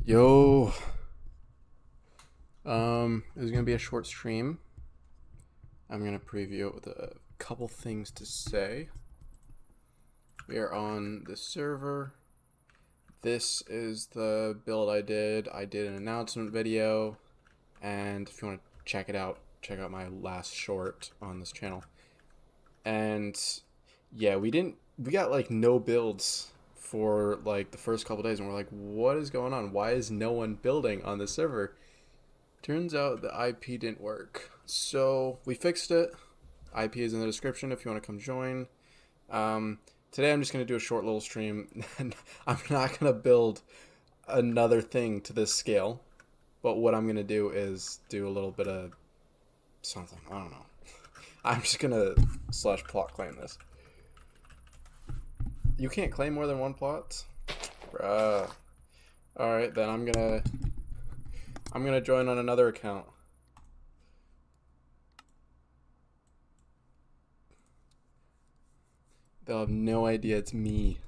Yo, this is gonna be a short stream. I'm gonna preview it with a couple things to say. We are on the server. This is the build I did. I did an announcement video, and if you want to check it out, check out my last short on this channel. And yeah, we got like no builds for like the first couple days, and we're like, what is going on? Why is no one building on the server? Turns out the IP didn't work, so we fixed it. IP is in the description if you want to come join. Today I'm just going to do a short little stream, and I'm not going to build another thing to this scale, but what I'm going to do is do a little bit of something. I don't know. I'm just going to /plot claim this. You can't claim more than one plot? Bruh. Alright, then I'm gonna join on another account. They'll have no idea it's me.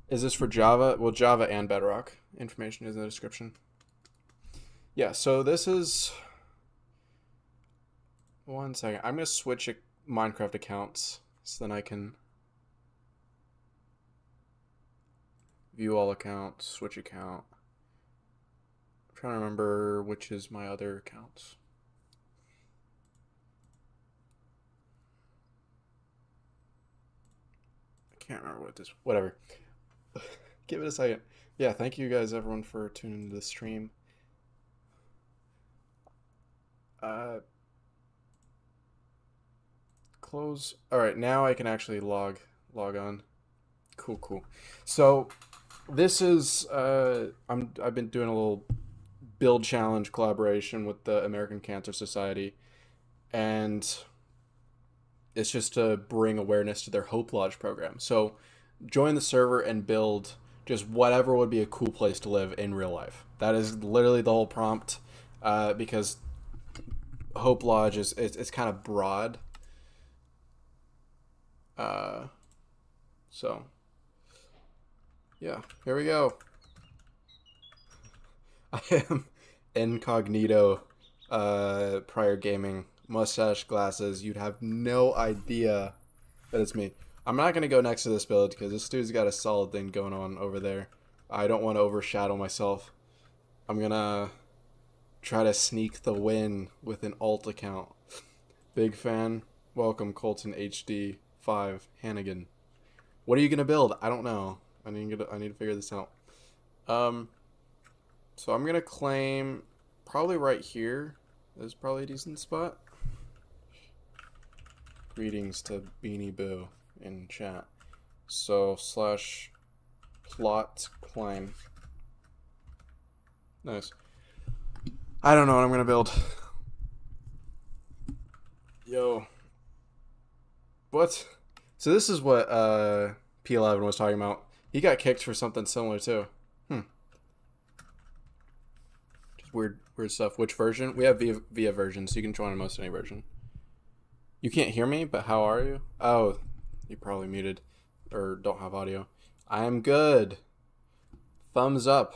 Is this for Java? Well, Java and Bedrock. Information is in the description. Yeah, so this is... One second. I'm gonna switch Minecraft accounts so then I can view all accounts, switch account. I'm trying to remember which is my other accounts. I can't remember what this, whatever. Give it a second. Yeah, thank you guys everyone for tuning into the stream. Close. All right, now I can actually log on. Cool. So this is I've been doing a little build challenge collaboration with the American Cancer Society, and it's just to bring awareness to their Hope Lodge program. So join the server and build just whatever would be a cool place to live in real life. That is literally the whole prompt, because Hope Lodge it's kind of broad. So yeah, here we go. I am incognito, prior gaming, mustache, glasses. You'd have no idea that it's me. I'm not going to go next to this build because this dude's got a solid thing going on over there. I don't want to overshadow myself. I'm going to try to sneak the win with an alt account. Big fan. Welcome, Colton HD5 Hannigan. What are you going to build? I don't know. I need to figure this out. So I'm gonna claim probably right here. This is probably a decent spot. Greetings to Beanie Boo in chat. So /plot claim. Nice. I don't know what I'm gonna build. Yo. What? So this is what P11 was talking about. He got kicked for something similar too. Just weird stuff. Which version? We have via version, so you can join almost any version. You can't hear me, but how are you? Oh, you probably muted or don't have audio. I am good. Thumbs up.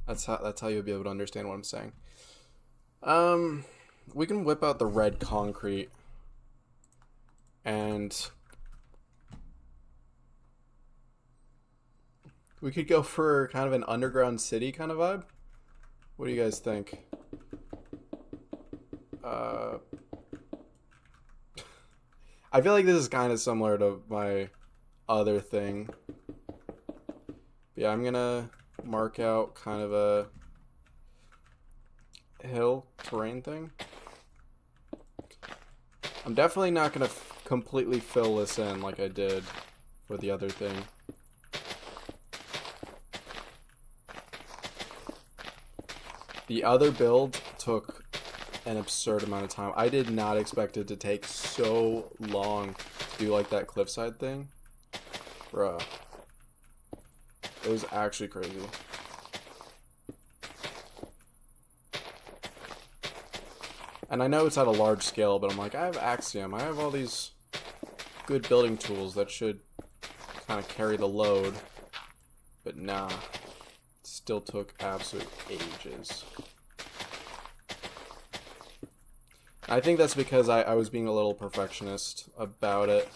That's how you'll be able to understand what I'm saying. We can whip out the red concrete and we could go for kind of an underground city kind of vibe. What do you guys think? I feel like this is kind of similar to my other thing. Yeah, I'm gonna mark out kind of a hill terrain thing. I'm definitely not gonna completely fill this in like I did for the other thing. The other build took an absurd amount of time. I did not expect it to take so long to do like that cliffside thing. Bruh. It was actually crazy. And I know it's at a large scale, but I'm like, I have Axiom. I have all these good building tools that should kind of carry the load. but nah, it still took absolute ages. I think that's because I was being a little perfectionist about it.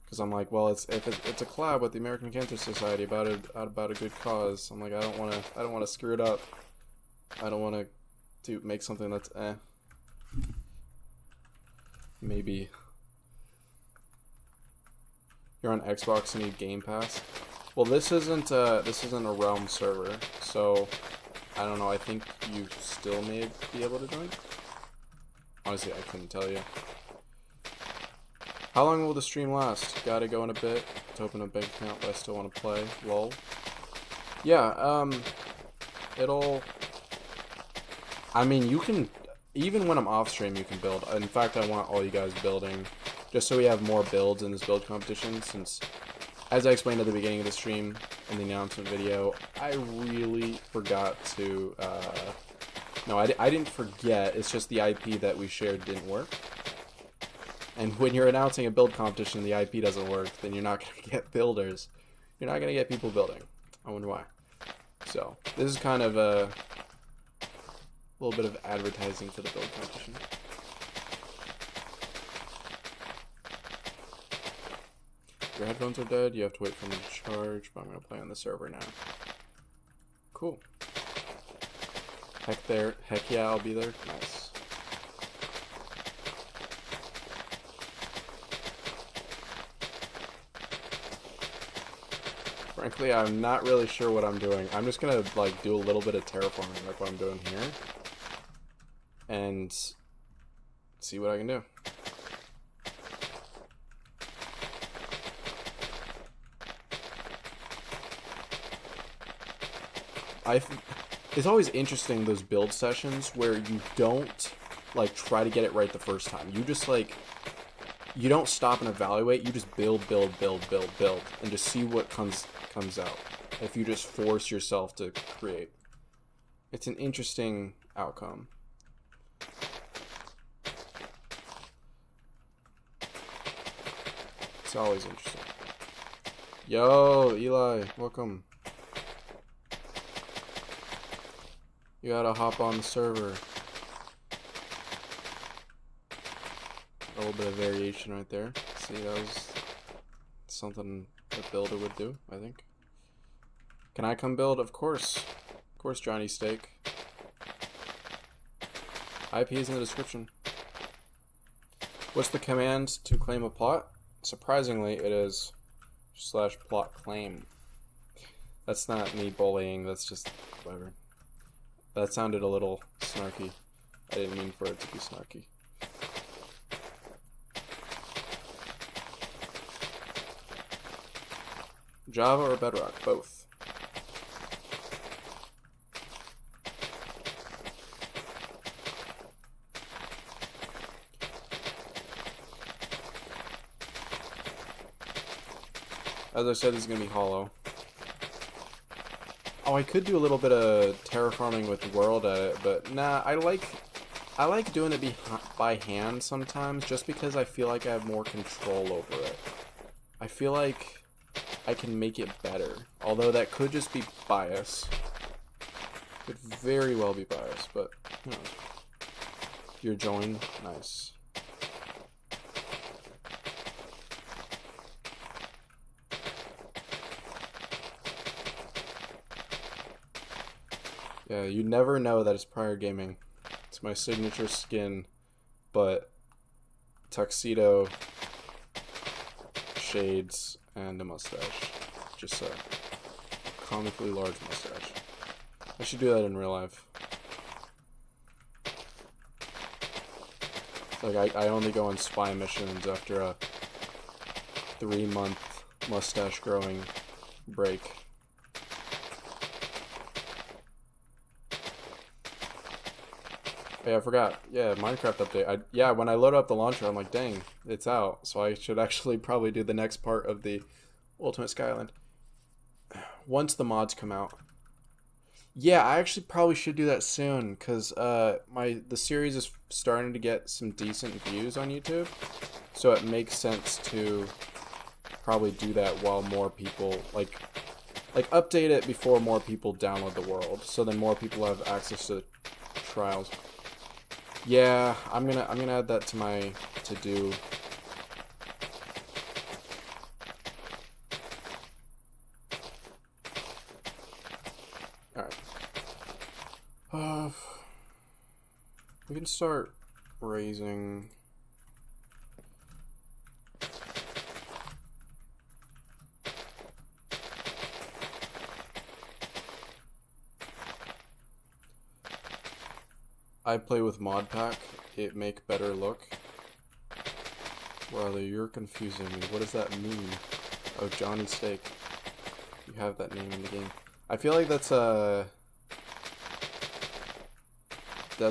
Because I'm like, well, it's a collab with the American Cancer Society about a good cause. I'm like, I don't want to screw it up. I don't want to make something that's maybe. You're on Xbox and need Game Pass. Well, this isn't a Realm server, so I don't know. I think you still may be able to join. Honestly, I couldn't tell you. How long will the stream last? Gotta go in a bit to open a bank account, but I still want to play. Lol. Yeah, it'll... I mean, you can... Even when I'm off stream, you can build. In fact, I want all you guys building, just so we have more builds in this build competition, since, as I explained at the beginning of the stream, in the announcement video, I really forgot to, no, I didn't forget, it's just the IP that we shared didn't work. And when you're announcing a build competition and the IP doesn't work, then you're not going to get builders. You're not going to get people building. I wonder why. So, this is kind of a little bit of advertising for the build competition. Your headphones are dead, you have to wait for them to charge, but I'm going to play on the server now. Cool. Heck yeah, I'll be there. Nice. Frankly, I'm not really sure what I'm doing. I'm just gonna like do a little bit of terraforming, like what I'm doing here, and see what I can do. It's always interesting, those build sessions where you don't like try to get it right the first time. You just like, you don't stop and evaluate. You just build, and just see what comes out. If you just force yourself to create, it's an interesting outcome. It's always interesting. Yo, Eli, welcome. You gotta hop on the server. A little bit of variation right there. See, that was something a builder would do, I think. Can I come build? Of course. Of course, Johnny Steak. IP is in the description. What's the command to claim a plot? Surprisingly, it is /plot claim. That's not me bullying, that's just whatever. That sounded a little snarky. I didn't mean for it to be snarky. Java or Bedrock? Both. As I said, this is going to be hollow. Oh, I could do a little bit of terraforming with world edit, but nah, I like doing it by hand sometimes, just because I feel like I have more control over it. I feel like I can make it better, although that could just be bias. Could very well be bias, but you know. You're joined, nice. Yeah, you never know that it's prior gaming. It's my signature skin, but tuxedo, shades, and a mustache. Just a comically large mustache. I should do that in real life. Like, I only go on spy missions after a 3-month mustache growing break. Yeah, I forgot. Yeah, Minecraft update. Yeah, when I load up the launcher, I'm like, dang, it's out. So I should actually probably do the next part of the Ultimate Skyland once the mods come out. Yeah, I actually probably should do that soon, because the series is starting to get some decent views on YouTube, so it makes sense to probably do that while more people, like, like update it before more people download the world, so then more people have access to trials. Yeah, I'm gonna add that to my to-do. Alright. We can start raising. I play with mod pack. It make better look. Brother, you're confusing me. What does that mean? Oh, Johnny Steak. You have that name in the game. I feel like that's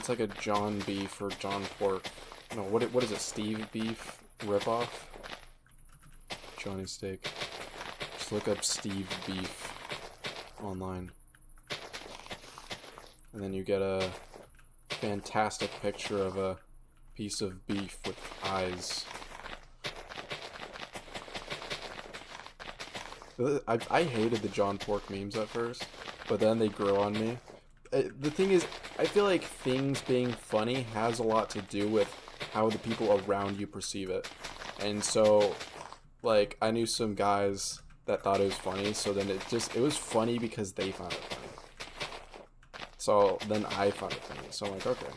like a John Beef or John Pork. No, what is it? Steve Beef ripoff? Johnny Steak. Just look up Steve Beef online, and then you get a fantastic picture of a piece of beef with eyes. I hated the John Pork memes at first, but then they grow on me. The thing is, I feel like things being funny has a lot to do with how the people around you perceive it. And so, like, I knew some guys that thought it was funny, so then it was funny because they found it funny. So then I found it funny, so I'm like, okay.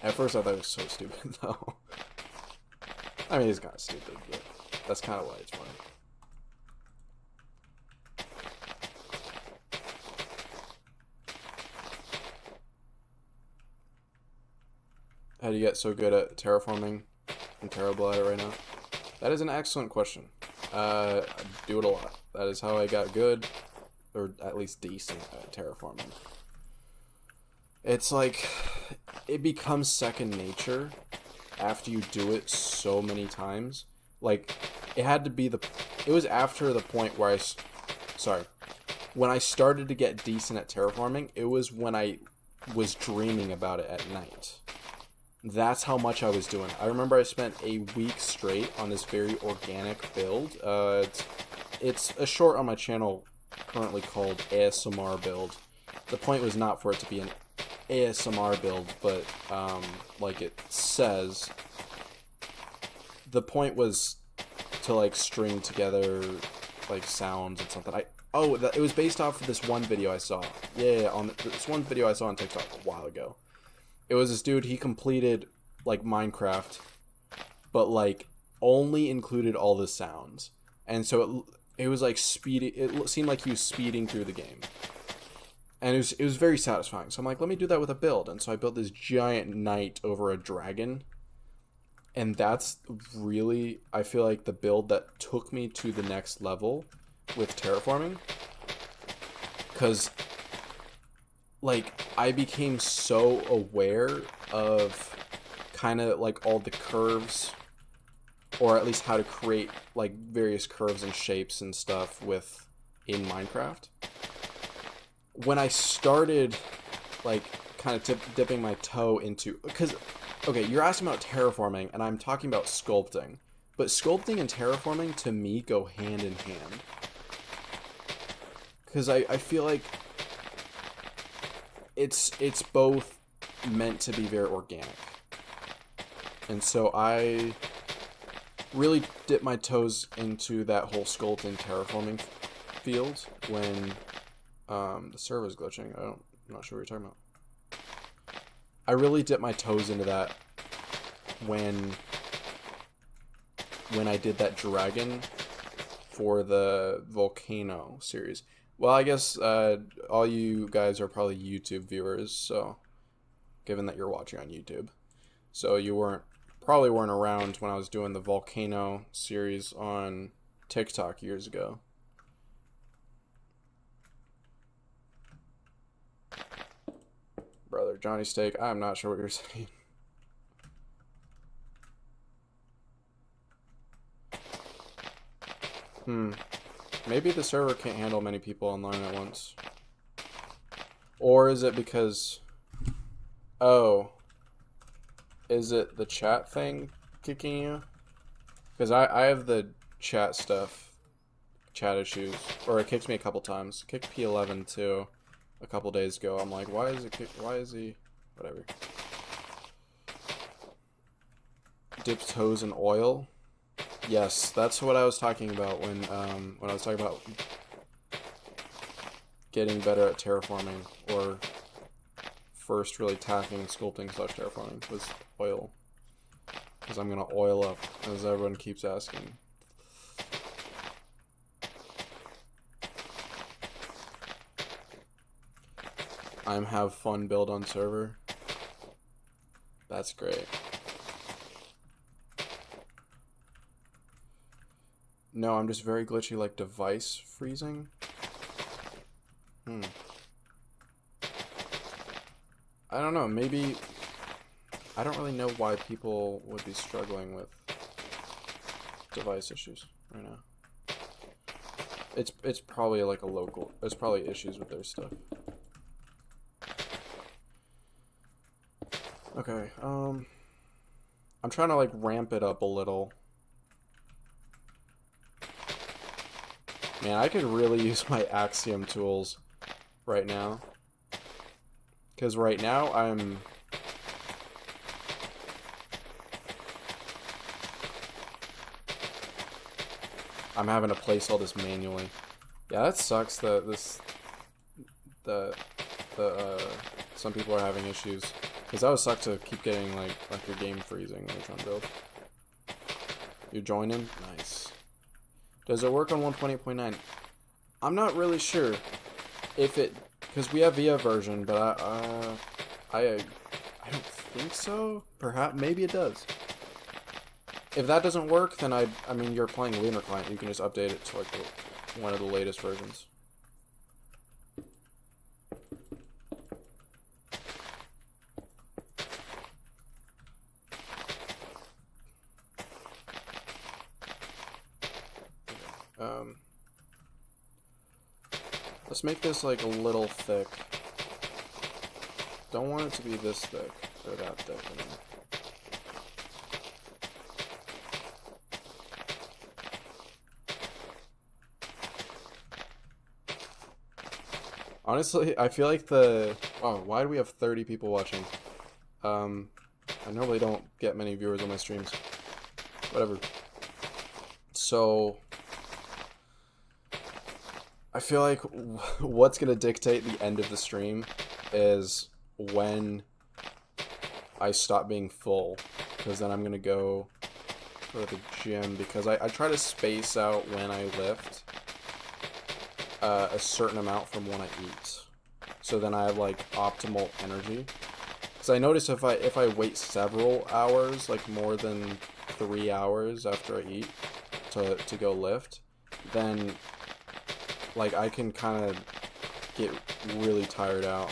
At first I thought it was so stupid, though. I mean, it's kind of stupid, but that's kind of why it's funny. How do you get so good at terraforming and terrible at it right now? That is an excellent question. I do it a lot. That is how I got good, or at least decent at terraforming. It's like, it becomes second nature after you do it so many times. Like, it was after the point where when I started to get decent at terraforming, it was when I was dreaming about it at night. That's how much I was doing. I remember I spent a week straight on this very organic build. It's a short on my channel currently called ASMR build. The point was not for it to be an ASMR build, but like it says, the point was to like string together like sounds and something. It was based off of this one video I saw. Yeah, on this one video I saw on TikTok a while ago. It was this dude, he completed like Minecraft, but like only included all the sounds, and so it was like speeding. It seemed like he was speeding through the game. And it was very satisfying. So I'm like, let me do that with a build. And so I built this giant knight over a dragon. And that's really, I feel like, the build that took me to the next level with terraforming. Because, like, I became so aware of kind of, like, all the curves. Or at least how to create, like, various curves and shapes and stuff in Minecraft. When I started, like, kind of dipping my toe into... Because, okay, you're asking about terraforming, and I'm talking about sculpting. But sculpting and terraforming, to me, go hand in hand. Because I feel like it's both meant to be very organic. And so I really dipped my toes into that whole sculpting terraforming field when... the server's glitching. I'm not sure what you're talking about. I really dipped my toes into that when I did that dragon for the volcano series. Well, I guess all you guys are probably YouTube viewers, so given that you're watching on YouTube, so you probably weren't around when I was doing the volcano series on TikTok years ago. Brother, Johnny Steak, I'm not sure what you're saying. Maybe the server can't handle many people online at once. Or is it because... Oh. Is it the chat thing kicking you? Because I have the chat stuff chat issues, or it kicked me a couple times. It kicked P11 too a couple days ago. I'm like, why is he, whatever. Dipped toes in oil. Yes, that's what I was talking about when I was talking about getting better at terraforming, or first really tackling sculpting / terraforming was oil. Because I'm gonna oil up, as everyone keeps asking. I'm have fun build on server. That's great. No, I'm just very glitchy, like device freezing. I don't know, maybe... I don't really know why people would be struggling with device issues right now. It's probably like a local... There's probably issues with their stuff. Okay, I'm trying to like ramp it up a little. Man, I could really use my Axiom tools right now. Because right now I'm having to place all this manually. Yeah, that sucks that some people are having issues. Because that would suck to keep getting like your game freezing when you're trying to build. You're joining? Nice. Does it work on 1.8.9? I'm not really sure if it, because we have VIA version, but I don't think so. Perhaps, maybe it does. If that doesn't work, then I mean, you're playing Lunar Client. You can just update it to like one of the latest versions. Let's make this like a little thick. Don't want it to be this thick or that thick. Honestly, I feel like wow, why do we have 30 people watching? I normally don't get many viewers on my streams. Whatever. So I feel like what's gonna dictate the end of the stream is when I stop being full, because then I'm gonna go to the gym, because I try to space out when I lift a certain amount from when I eat, so then I have like optimal energy. Because I notice if I wait several hours, like more than 3 hours after I eat to go lift, then like I can kind of get really tired out.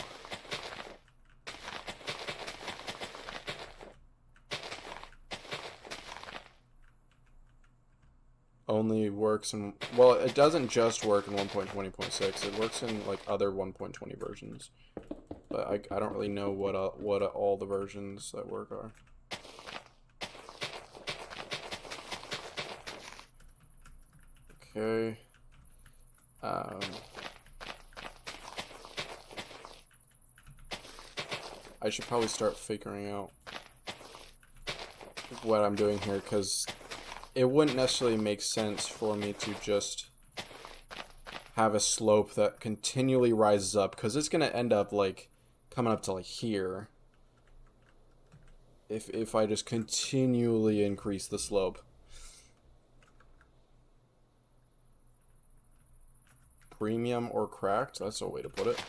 Only works in, well, it doesn't just work in 1.20.6. It works in like other 1.20 versions, but I don't really know what all the versions that work are. Okay. I should probably start figuring out what I'm doing here, because it wouldn't necessarily make sense for me to just have a slope that continually rises up, because it's going to end up like coming up to like here if I just continually increase the slope. Premium or cracked? That's a way to put it.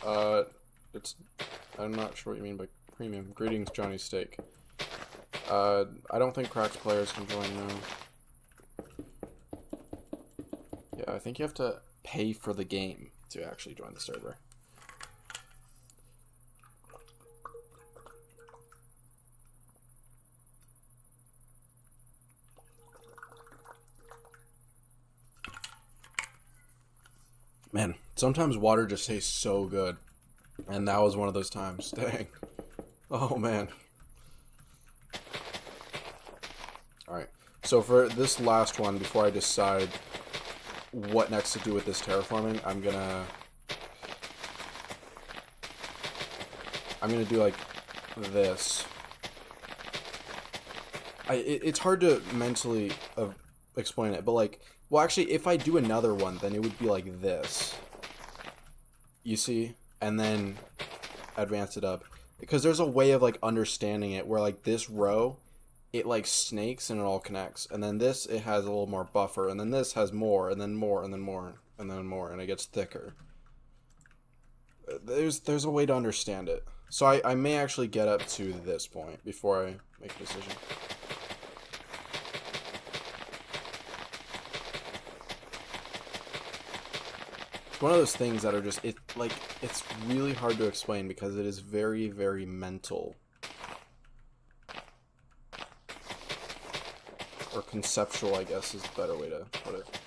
I'm not sure what you mean by premium. Greetings, Johnny Steak. I don't think cracked players can join now. Yeah, I think you have to pay for the game to actually join the server. Man, sometimes water just tastes so good. And that was one of those times. Dang. Oh, man. Alright. So for this last one, before I decide what next to do with this terraforming, I'm gonna do like this. It's hard to mentally explain it, but like, well, actually, if I do another one, then it would be like this. You see? And then advance it up. Because there's a way of like understanding it where like this row, it like snakes and it all connects. And then this, it has a little more buffer. And then this has more, and then more, and then more, and then more, and it gets thicker. There's a way to understand it. So I may actually get up to this point before I make a decision. One of those things that are just, it's really hard to explain because it is very, very mental. Or conceptual, I guess, is a better way to put it.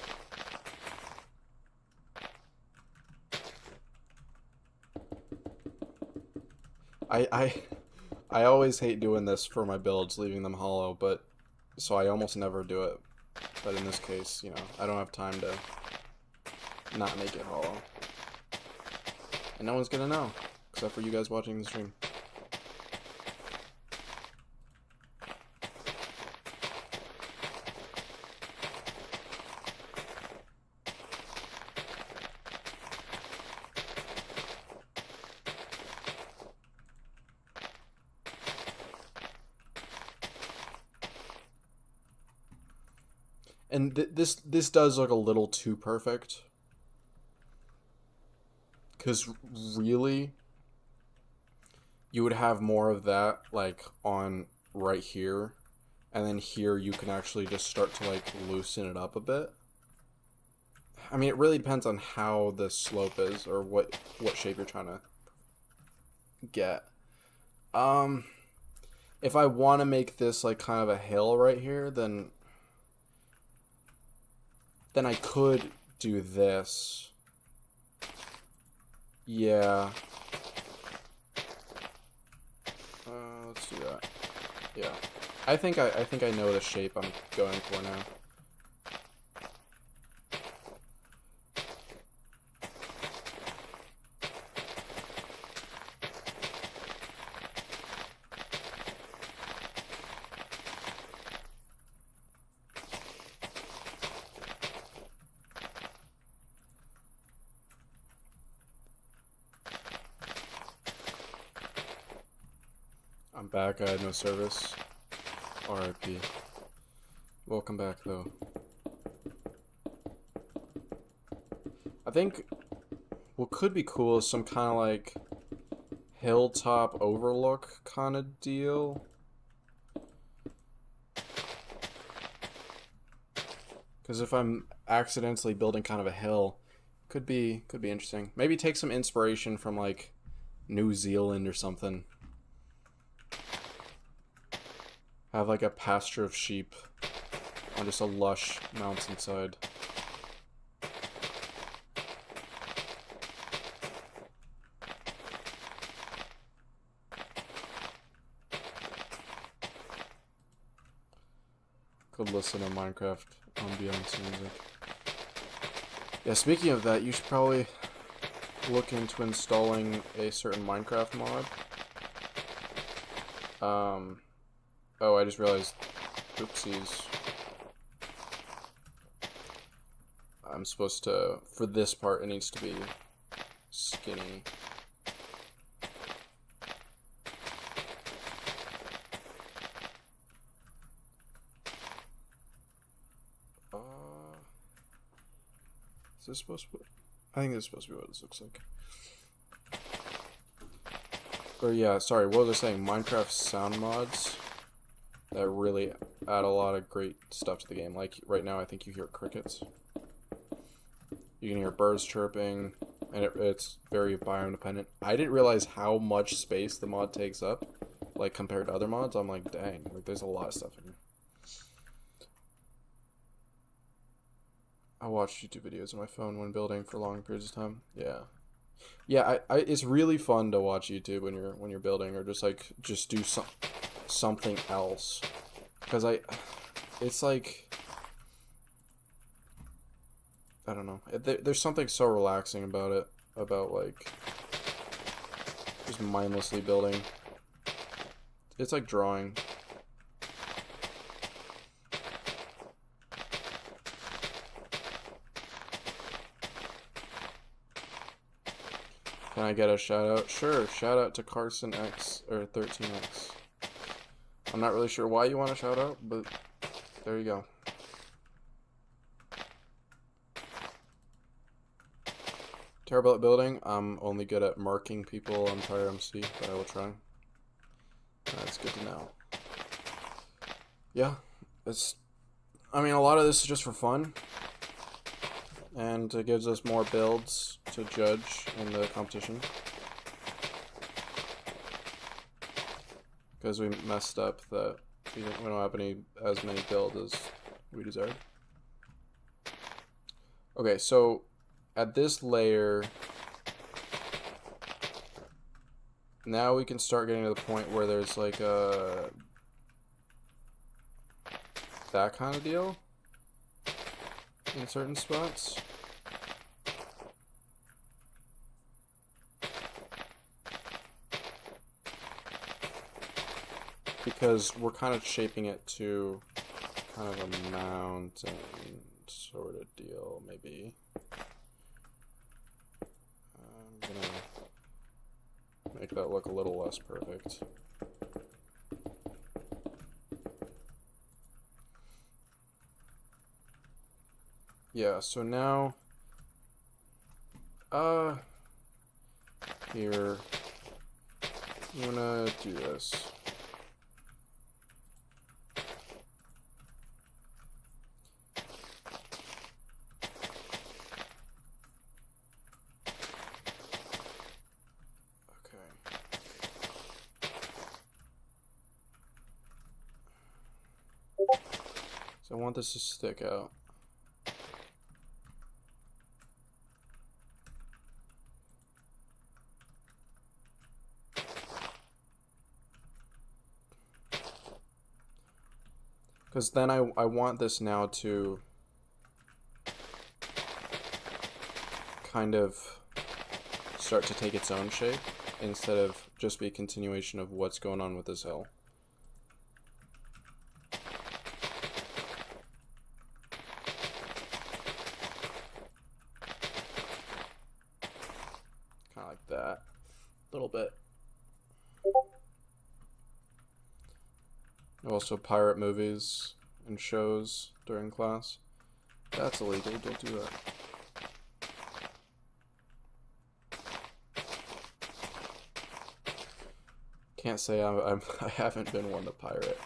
I always hate doing this for my builds, leaving them hollow, but so I almost never do it. But in this case, you know, I don't have time to not make it hollow. And no one's gonna know, except for you guys watching the stream. And this does look a little too perfect. Because really, you would have more of that, like, on right here. And then here you can actually just start to, like, loosen it up a bit. I mean, it really depends on how the slope is, or what shape you're trying to get. If I want to make this, like, kind of a hill right here, then I could do this. Yeah. Let's do that. Yeah. I think I know the shape I'm going for now. I'm back, I had no service. RIP. Welcome back, though. I think what could be cool is some kind of, like, hilltop overlook kind of deal. Because if I'm accidentally building kind of a hill, could be interesting. Maybe take some inspiration from, like, New Zealand or something. Have like a pasture of sheep on just a lush mountainside. Could listen to Minecraft ambiance music. Yeah, speaking of that, you should probably look into installing a certain Minecraft mod. Oh, I just realized, oopsies. I'm supposed to, for this part, it needs to be skinny. Is this supposed to be, I think this is supposed to be what this looks like. Or yeah, sorry, what was I saying? Minecraft sound mods that really add a lot of great stuff to the game. Like right now, I think you hear crickets. You can hear birds chirping, and it's very biome dependent. I didn't realize how much space the mod takes up, like compared to other mods. I'm like, dang, like there's a lot of stuff in here. I watch YouTube videos on my phone when building for long periods of time. Yeah. Yeah, it's really fun to watch YouTube when you're building, or just do something else, because it's like, I don't know. There's something so relaxing about it, about like just mindlessly building. It's like drawing. Can I get a shout out? Sure, shout out to Carson X or 13X. I'm not really sure why you want a shout out, but there you go. Terrible at building. I'm only good at marking people on Fire MC, but I will try. That's good to know. Yeah, I mean, a lot of this is just for fun, and it gives us more builds to judge in the competition. Because we messed up that we don't have as many builds as we desired. Okay, so at this layer, now we can start getting to the point where there's like a that kind of deal in certain spots. Because we're kind of shaping it to kind of a mountain sort of deal, maybe. I'm gonna make that look a little less perfect. Yeah, so now, here, I'm gonna do this. So I want this to stick out. Because then I want this now to kind of start to take its own shape instead of just be a continuation of what's going on with this hill. Kind of like that, a little bit. Also pirate movies and shows during class. That's illegal, don't do that. Can't say I haven't been one to pirate.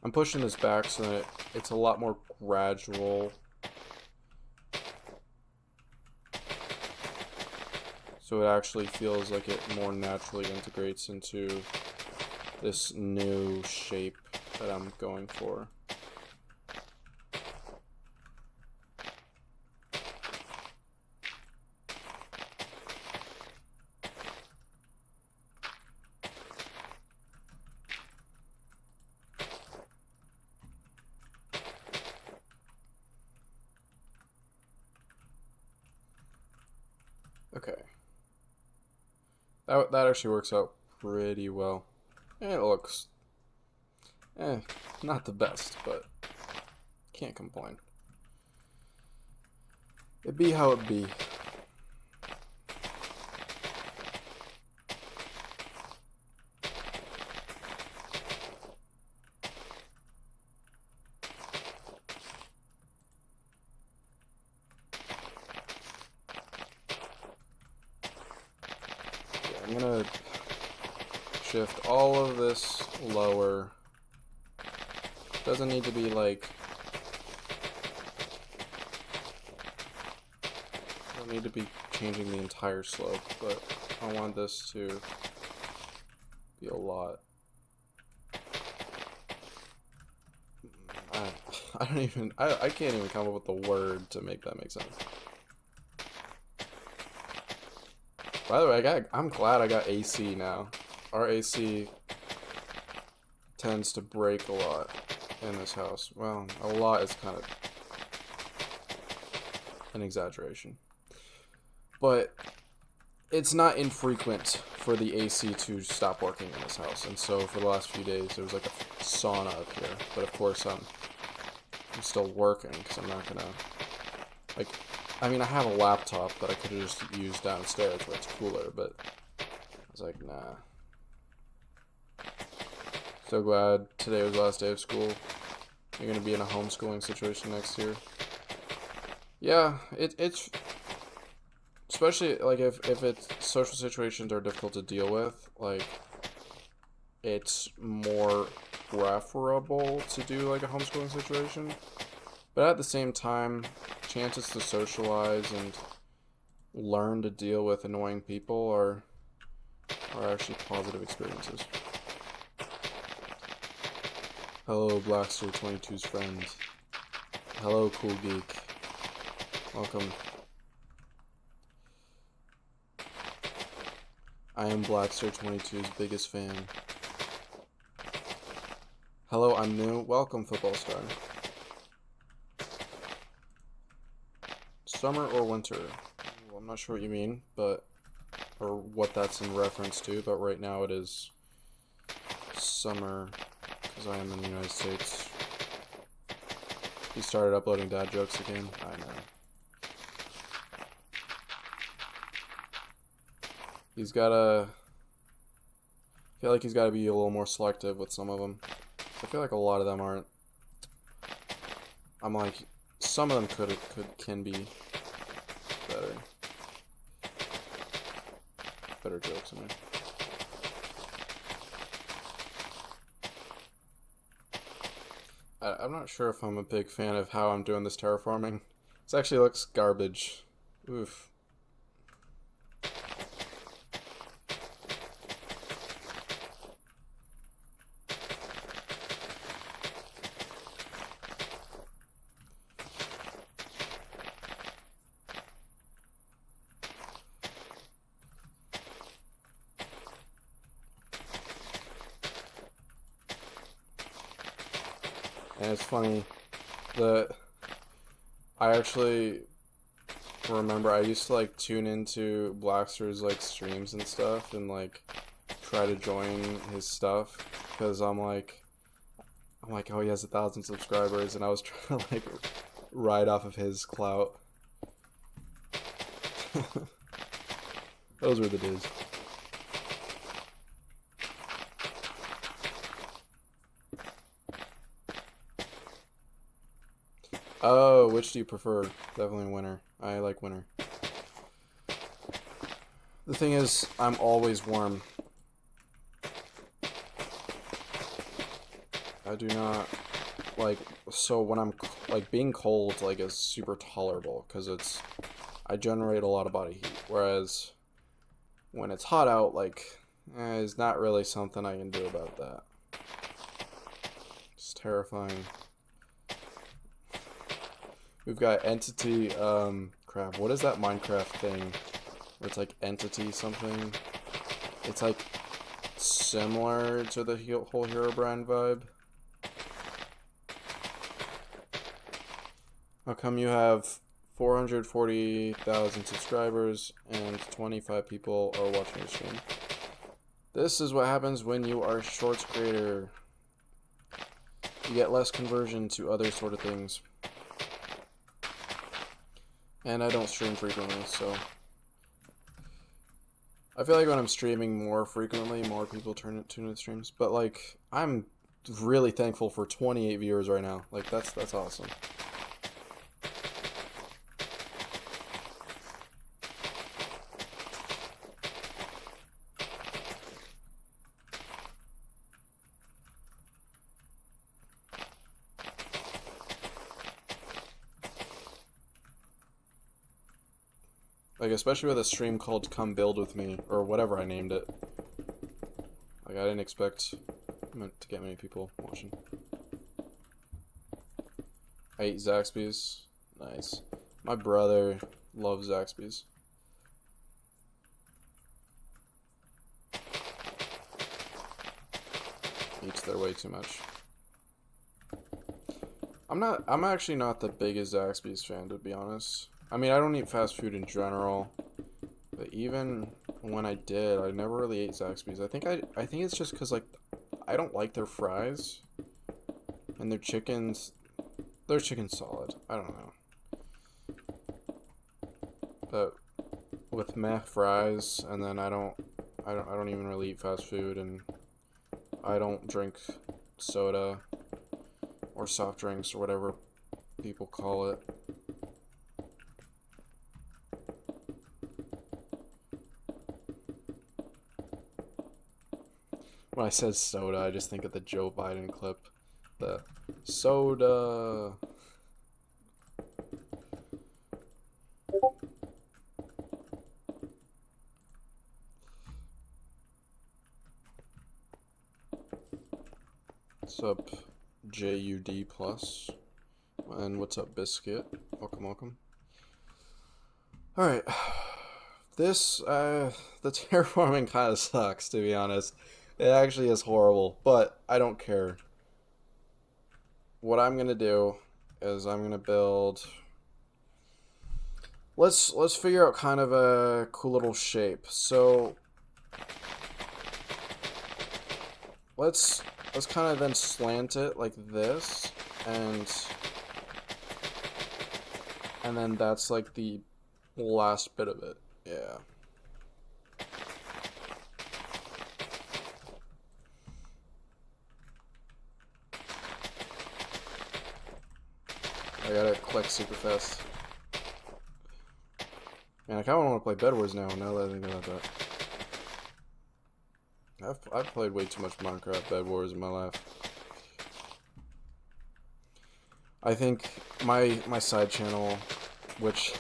I'm pushing this back so that it's a lot more gradual. So it actually feels like it more naturally integrates into this new shape that I'm going for. Okay. That actually works out pretty well. It looks not the best, but can't complain. It be how it be. I'm gonna shift all of this lower. Doesn't need to be like, don't need to be changing the entire slope, but I want this to be a lot I can't even come up with the word to make that make sense. By the way, I'm glad I got AC now. Our AC tends to break a lot in this house. Well, a lot is kind of an exaggeration. But it's not infrequent for the AC to stop working in this house. And so for the last few days, there was like a sauna up here. But of course, I'm still working because I'm not gonna, like, I mean, I have a laptop that I could have just used downstairs where it's cooler, but I was like, nah. So glad today was the last day of school. You're gonna be in a homeschooling situation next year. Yeah, it's especially like if it's social situations are difficult to deal with, like it's more preferable to do like a homeschooling situation. But at the same time, chances to socialize and learn to deal with annoying people are actually positive experiences. Hello, Blackster22's friend. Hello, Cool Geek. Welcome. I am Blackster22's biggest fan. Hello, I'm new. Welcome, Football Star. Summer or winter? Well, I'm not sure what you mean, but or what that's in reference to, but right now it is summer because I am in the United States. He started uploading dad jokes again. I know. He's gotta. I feel like he's gotta be a little more selective with some of them. I feel like a lot of them aren't. I'm like, some of them can be better. Better jokes in there. I'm not sure if I'm a big fan of how I'm doing this terraforming. This actually looks garbage. Oof. And it's funny that I actually remember I used to like tune into Blackster's like streams and stuff and like try to join his stuff because I'm like, oh, he has 1,000 subscribers, and I was trying to like ride off of his clout. Those were the days. Oh, which do you prefer? Definitely winter. I like winter. The thing is, I'm always warm. I do not like, so when I'm like being cold like is super tolerable because I generate a lot of body heat, whereas when it's hot out, like it's not really something I can do about that. It's terrifying. We've got entity, crap, what is that Minecraft thing where it's like entity something? It's like similar to the whole Herobrine vibe. How come you have 440,000 subscribers and 25 people are watching your stream? This is what happens when you are a shorts creator. You get less conversion to other sort of things. And I don't stream frequently, so I feel like when I'm streaming more frequently, more people tune into the streams. But like, I'm really thankful for 28 viewers right now. Like that's awesome. Like, especially with a stream called Come Build With Me, or whatever I named it. Like, I didn't expect to get many people watching. I ate Zaxby's. Nice. My brother loves Zaxby's. Eats there way too much. I'm actually not the biggest Zaxby's fan, to be honest. I mean, I don't eat fast food in general, but even when I did, I never really ate Zaxby's. I think it's just because, like, I don't like their fries, and their chicken's solid. I don't know. But with meh fries, and then I don't even really eat fast food, and I don't drink soda or soft drinks or whatever people call it. When I said soda, I just think of the Joe Biden clip. The soda. What's up, JUD Plus? And what's up, Biscuit? Welcome, welcome. Alright. This, the terraforming kind of sucks, to be honest. It actually is horrible, but I don't care. What I'm gonna do is I'm gonna build... Let's figure out kind of a cool little shape. So let's kind of then slant it like this, and then that's like the last bit of it. Yeah. I gotta click super fast. Man, I kind of want to play Bedwars now that I think about that. I've played way too much Minecraft Bedwars in my life. I think my side channel, which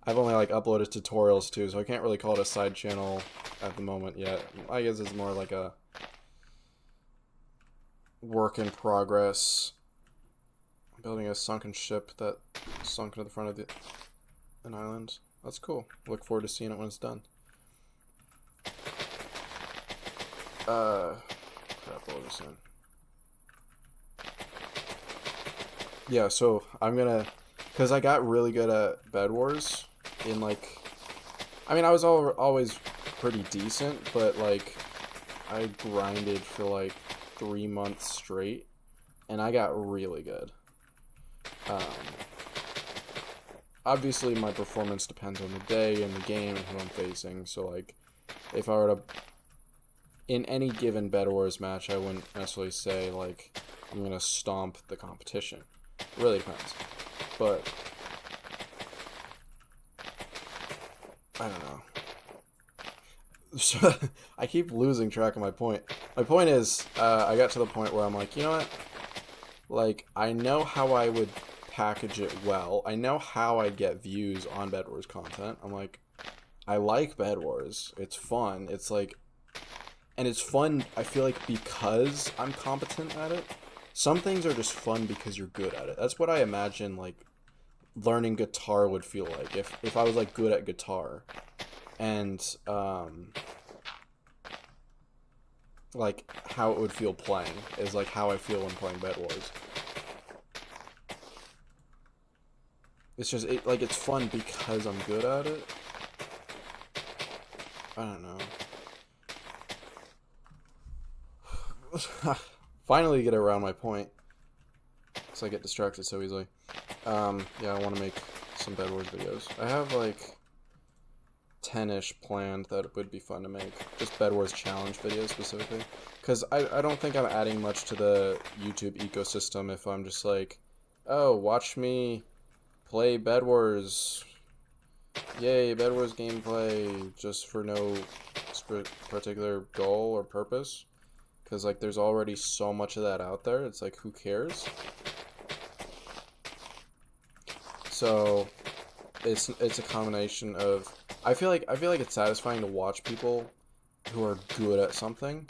I've only like uploaded tutorials to, so I can't really call it a side channel at the moment yet. I guess it's more like a work in progress. I'm building a sunken ship that sunk into the front of an island. That's cool. Look forward to seeing it when it's done. Crap, what was I saying? Yeah, so I'm gonna, because I got really good at Bedwars in, like, I mean, I was always pretty decent, but, like, I grinded for, like, 3 months straight, and I got really good. Obviously, my performance depends on the day and the game and who I'm facing, so, like, if I were to, in any given Bedwars match, I wouldn't necessarily say, like, I'm gonna stomp the competition. It really depends. But I don't know. So, I keep losing track of my point. My point is, I got to the point where I'm like, you know what? Like, I know how I would package it well. I know how I get views on Bedwars content. I'm like, I like Bedwars. It's fun. It's like, and it's fun, I feel like, because I'm competent at it. Some things are just fun because you're good at it. That's what I imagine, like, learning guitar would feel like. If I was, like, good at guitar. And, like, how it would feel playing is, like, how I feel when playing Bedwars. It's just, like, it's fun because I'm good at it. I don't know. Finally get around my point. Because I get distracted so easily. Yeah, I want to make some Bedwars videos. I have, like, 10-ish planned that would be fun to make. Just Bedwars challenge videos, specifically. Because I don't think I'm adding much to the YouTube ecosystem if I'm just like, oh, watch me play Bedwars. Yay, Bedwars gameplay, just for no particular goal or purpose. Because, like, there's already so much of that out there. It's like, who cares? So, it's a combination of... I feel like it's satisfying to watch people who are good at something.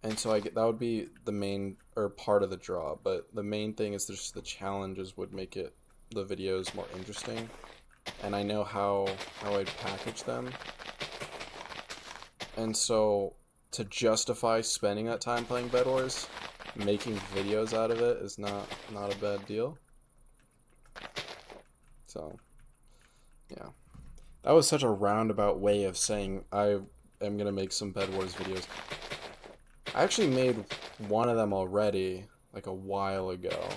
And so that would be the main, or part of the draw, but the main thing is just the challenges would make the videos more interesting. And I know how I'd package them. And so to justify spending that time playing Bedwars, making videos out of it is not a bad deal. So, yeah. That was such a roundabout way of saying I am going to make some Bedwars videos. I actually made one of them already, like a while ago.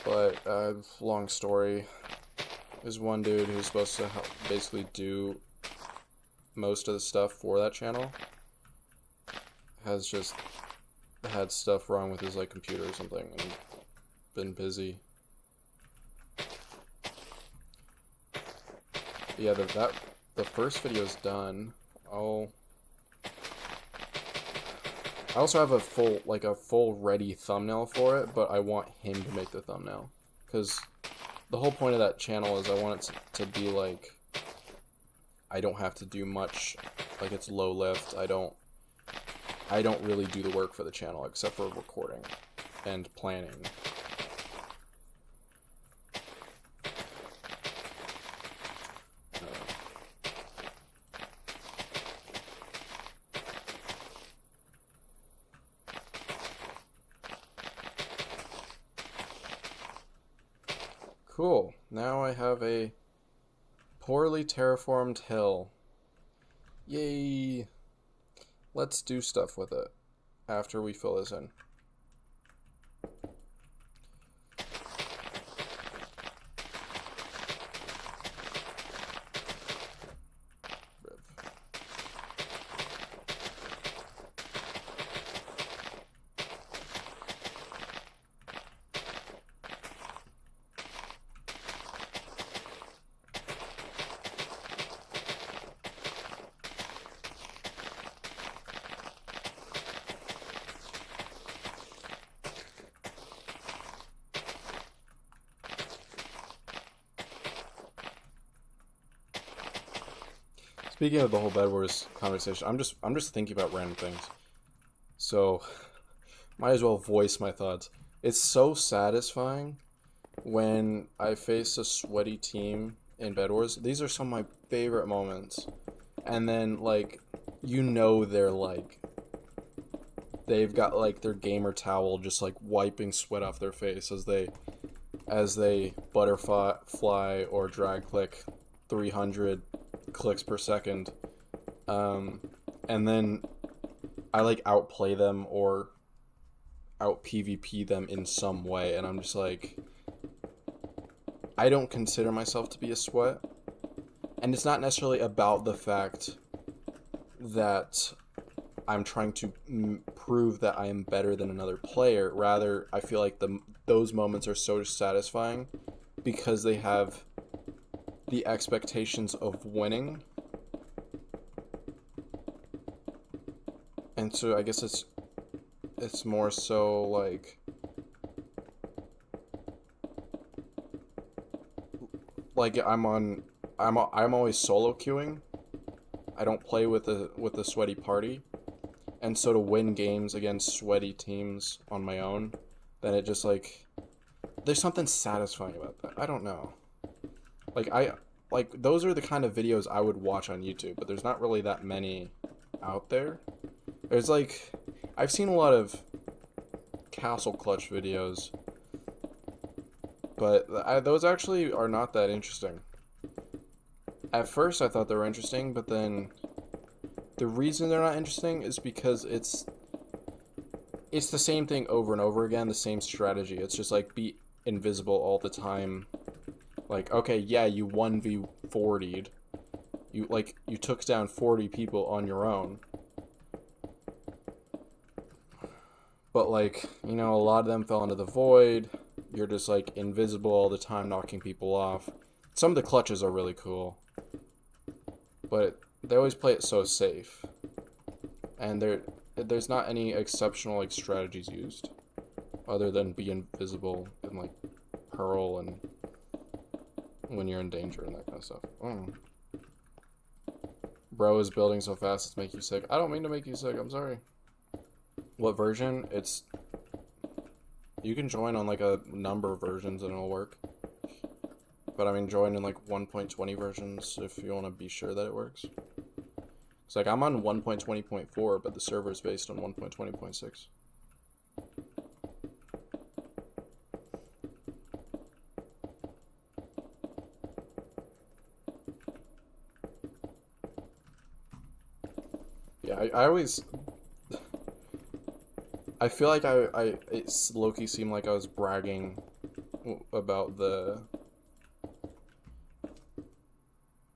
But, long story. There's one dude who's supposed to basically do most of the stuff for that channel. Has just had stuff wrong with his like computer or something and been busy. Yeah, the first video is done. I also have a full ready thumbnail for it, but I want him to make the thumbnail, because the whole point of that channel is I want it to be like I don't have to do much, like it's low lift. I don't really do the work for the channel except for recording and planning. Cool. Now I have a poorly terraformed hill. Yay! Let's do stuff with it after we fill this in. Speaking of the whole Bedwars conversation, I'm just thinking about random things. So, might as well voice my thoughts. It's so satisfying when I face a sweaty team in Bedwars. These are some of my favorite moments. And then like they've got like their gamer towel just like wiping sweat off their face as they butterfly or drag click 300 clicks per second, and then I like outplay them or out PvP them in some way, and I'm just like, I don't consider myself to be a sweat, and it's not necessarily about the fact that I'm trying to prove that I am better than another player. Rather, I feel like those moments are so satisfying because they have the expectations of winning. And so I guess it's more so like I'm always solo queuing. I don't play with a sweaty party. And so to win games against sweaty teams on my own, then it just like there's something satisfying about that. I don't know. Like those are the kind of videos I would watch on YouTube, but there's not really that many out there. There's like, I've seen a lot of castle clutch videos, but those actually are not that interesting. At first I thought they were interesting, but then the reason they're not interesting is because it's the same thing over and over again, the same strategy. It's just like be invisible all the time. Like, okay, yeah, you 1v40'd. You took down 40 people on your own. But like, a lot of them fell into the void. You're just like invisible all the time, knocking people off. Some of the clutches are really cool, but they always play it so safe. And there's not any exceptional like strategies used other than be invisible and like pearl and when you're in danger and that kind of stuff. Bro is building so fast it's make you sick. I don't mean to make you sick, I'm sorry. What version? It's... You can join on like a number of versions and it'll work. But I mean, join in like 1.20 versions if you want to be sure that it works. It's like I'm on 1.20.4, but the server is based on 1.20.6. Yeah, I always... I feel like it's low-key seemed like I was bragging about the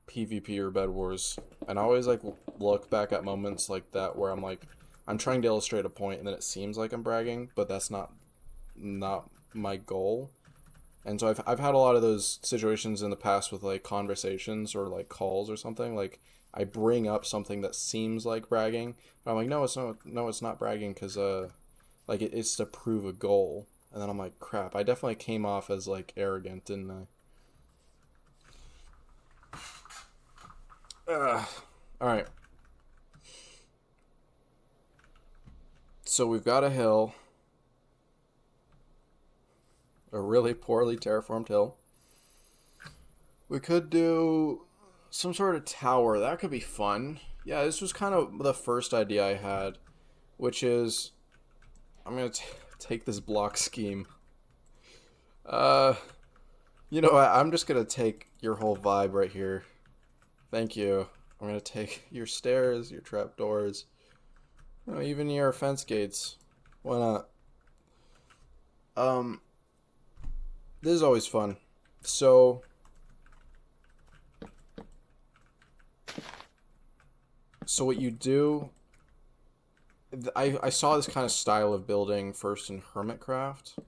PvP or Bedwars, and I always like look back at moments like that where I'm like, I'm trying to illustrate a point, and then it seems like I'm bragging, but that's not my goal. And so I've had a lot of those situations in the past with like conversations or like calls or something. Like I bring up something that seems like bragging, but I'm like, no, it's not bragging because like it's to prove a goal. And then I'm like, crap, I definitely came off as like arrogant, didn't I? All right. So we've got a hill, a really poorly terraformed hill. We could do some sort of tower. That could be fun. Yeah, this was kind of the first idea I had, which is I'm gonna take this block scheme. You know what? I'm just gonna take your whole vibe right here. Thank you. I'm gonna take your stairs, your trapdoors, you know, even your fence gates. Why not? Um, this is always fun. So what you do, I saw this kind of style of building first in Hermitcraft.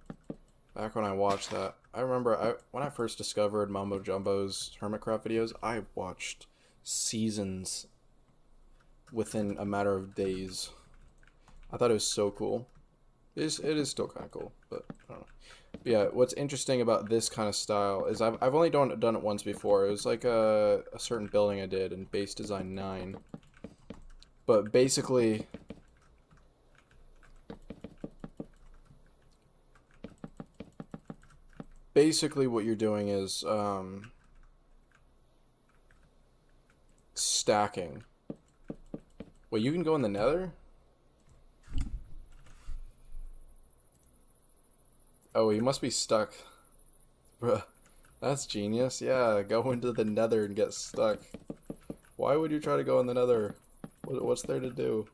Back when I watched that, I remember when I first discovered Mumbo Jumbo's Hermitcraft videos, I watched seasons within a matter of days. I thought it was so cool. It is still kind of cool, but I don't know. But yeah, what's interesting about this kind of style is I've only done it once before. It was like a certain building I did in Base Design 9. But basically what you're doing is stacking. Wait, you can go in the nether? Oh, he must be stuck. Bruh, that's genius. Yeah, go into the nether and get stuck. Why would you try to go in the nether? What's there to do?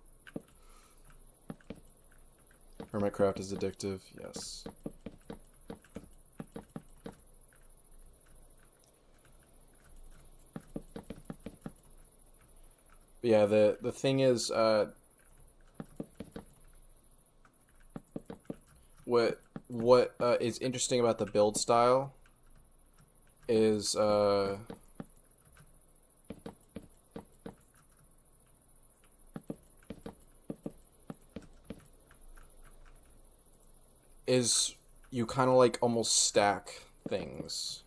Hermitcraft is addictive, yes. But yeah, the thing is, what is interesting about the build style is you kind of like almost stack things.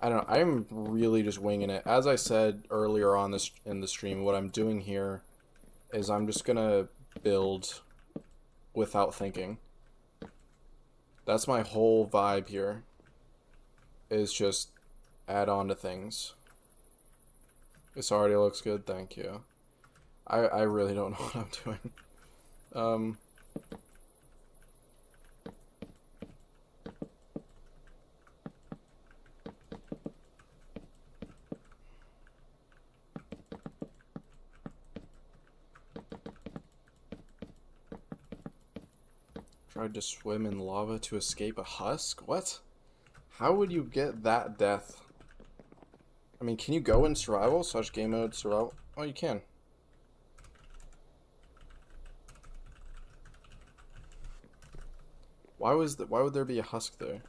I don't know. I'm really just winging it. As I said earlier on this in the stream, what I'm doing here is I'm just gonna build without thinking. That's my whole vibe here. Is just add on to things. This already looks good, thank you. I really don't know what I'm doing. Tried to swim in lava to escape a husk? What? How would you get that death? I mean, can you go in survival? Such game mode survival? Oh, you can. Why would there be a husk there?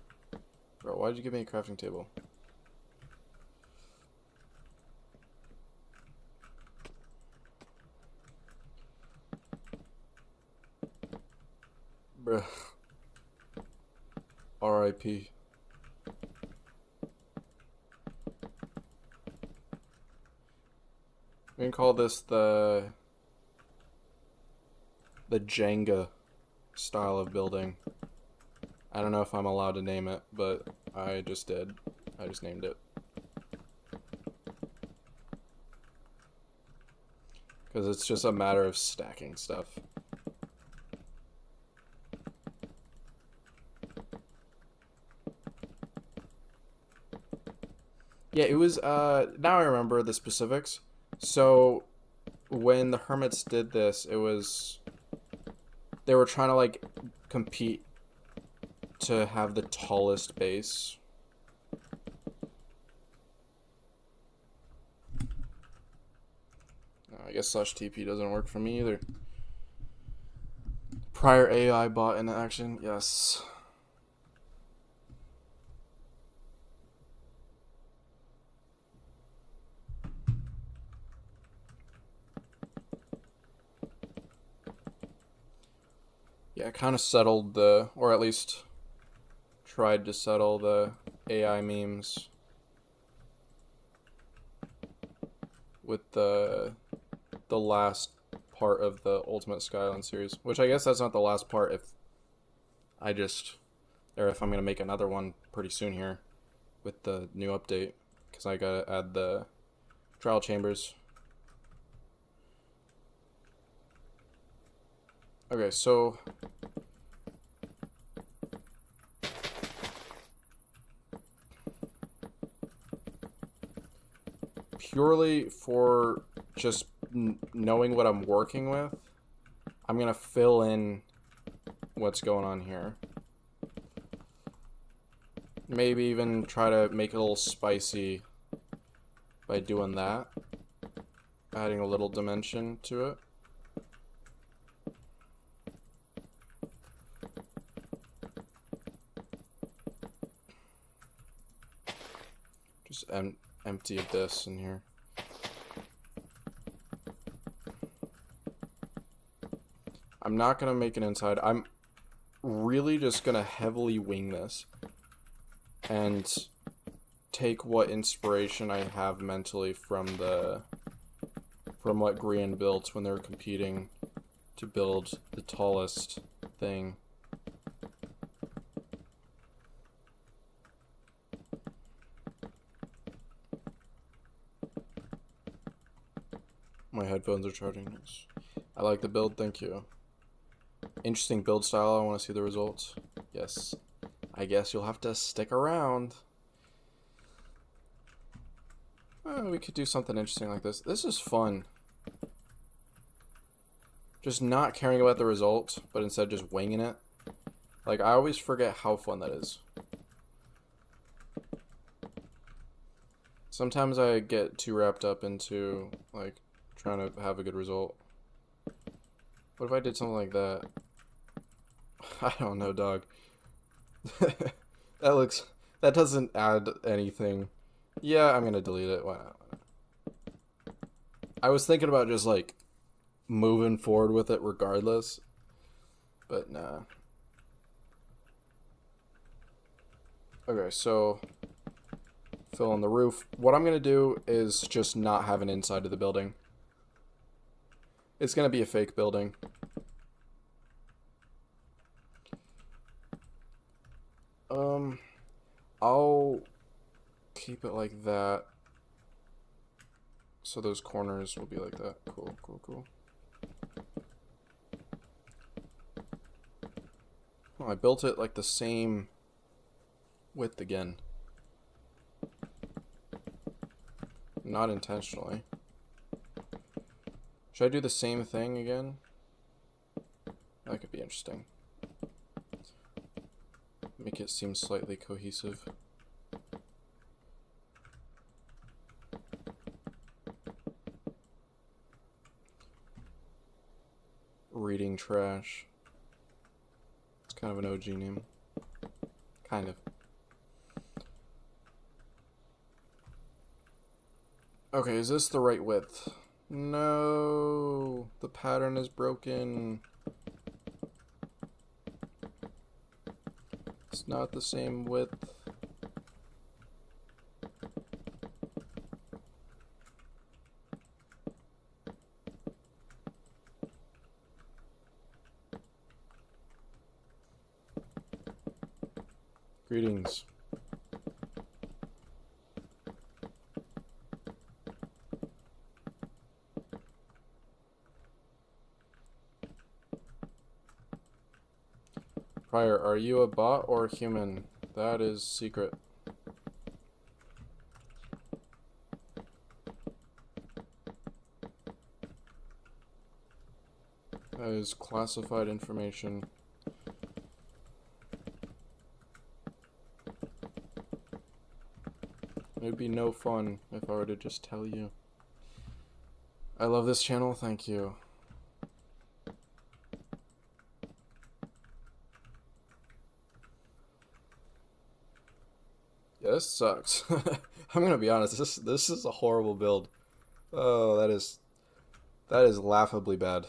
Bro, why did you give me a crafting table? Bruh. R.I.P. We can call this the the Jenga style of building. I don't know if I'm allowed to name it, but I just did. I just named it. Because it's just a matter of stacking stuff. Yeah, it was, now I remember the specifics. So, when the Hermits did this, it was, they were trying to, like, compete to have the tallest base. I guess /TP doesn't work for me either. Prior AI bot in action, yes. Yeah, kind of settled the, or at least tried to settle the AI memes with the last part of the Ultimate Skyline series, which I guess that's not the last part if I just, or if I'm going to make another one pretty soon here with the new update, because I got to add the trial chambers. Okay, so purely for just knowing what I'm working with, I'm going to fill in what's going on here. Maybe even try to make it a little spicy by doing that. Adding a little dimension to it. Just empty of this in here. I'm not going to make an inside. I'm really just going to heavily wing this. And take what inspiration I have mentally from what Grian built when they were competing to build the tallest thing. My headphones are charging. I like the build, thank you. Interesting build style, I want to see the results. Yes. I guess you'll have to stick around. We could do something interesting like this. This is fun. Just not caring about the result, but instead just winging it. Like, I always forget how fun that is. Sometimes I get too wrapped up into, like, trying to have a good result. What if I did something like that? I don't know, dog. That doesn't add anything. Yeah, I'm gonna delete it. Why not? I was thinking about just, like, moving forward with it regardless. But nah. Okay, so fill in the roof. What I'm gonna do is just not have an inside of the building. It's gonna be a fake building. I'll keep it like that. So those corners will be like that. Cool, cool, cool. Oh, I built it like the same width again. Not intentionally. Should I do the same thing again? That could be interesting. Make it seem slightly cohesive. Reading trash. It's kind of an OG name. Kind of. Okay, is this the right width? No, the pattern is broken. It's not the same width. Greetings. Prior, are you a bot or a human? That is secret. That is classified information. It would be no fun if I were to just tell you. I love this channel, thank you. Yeah, this sucks. I'm gonna be honest, this is a horrible build. Oh, that is laughably bad.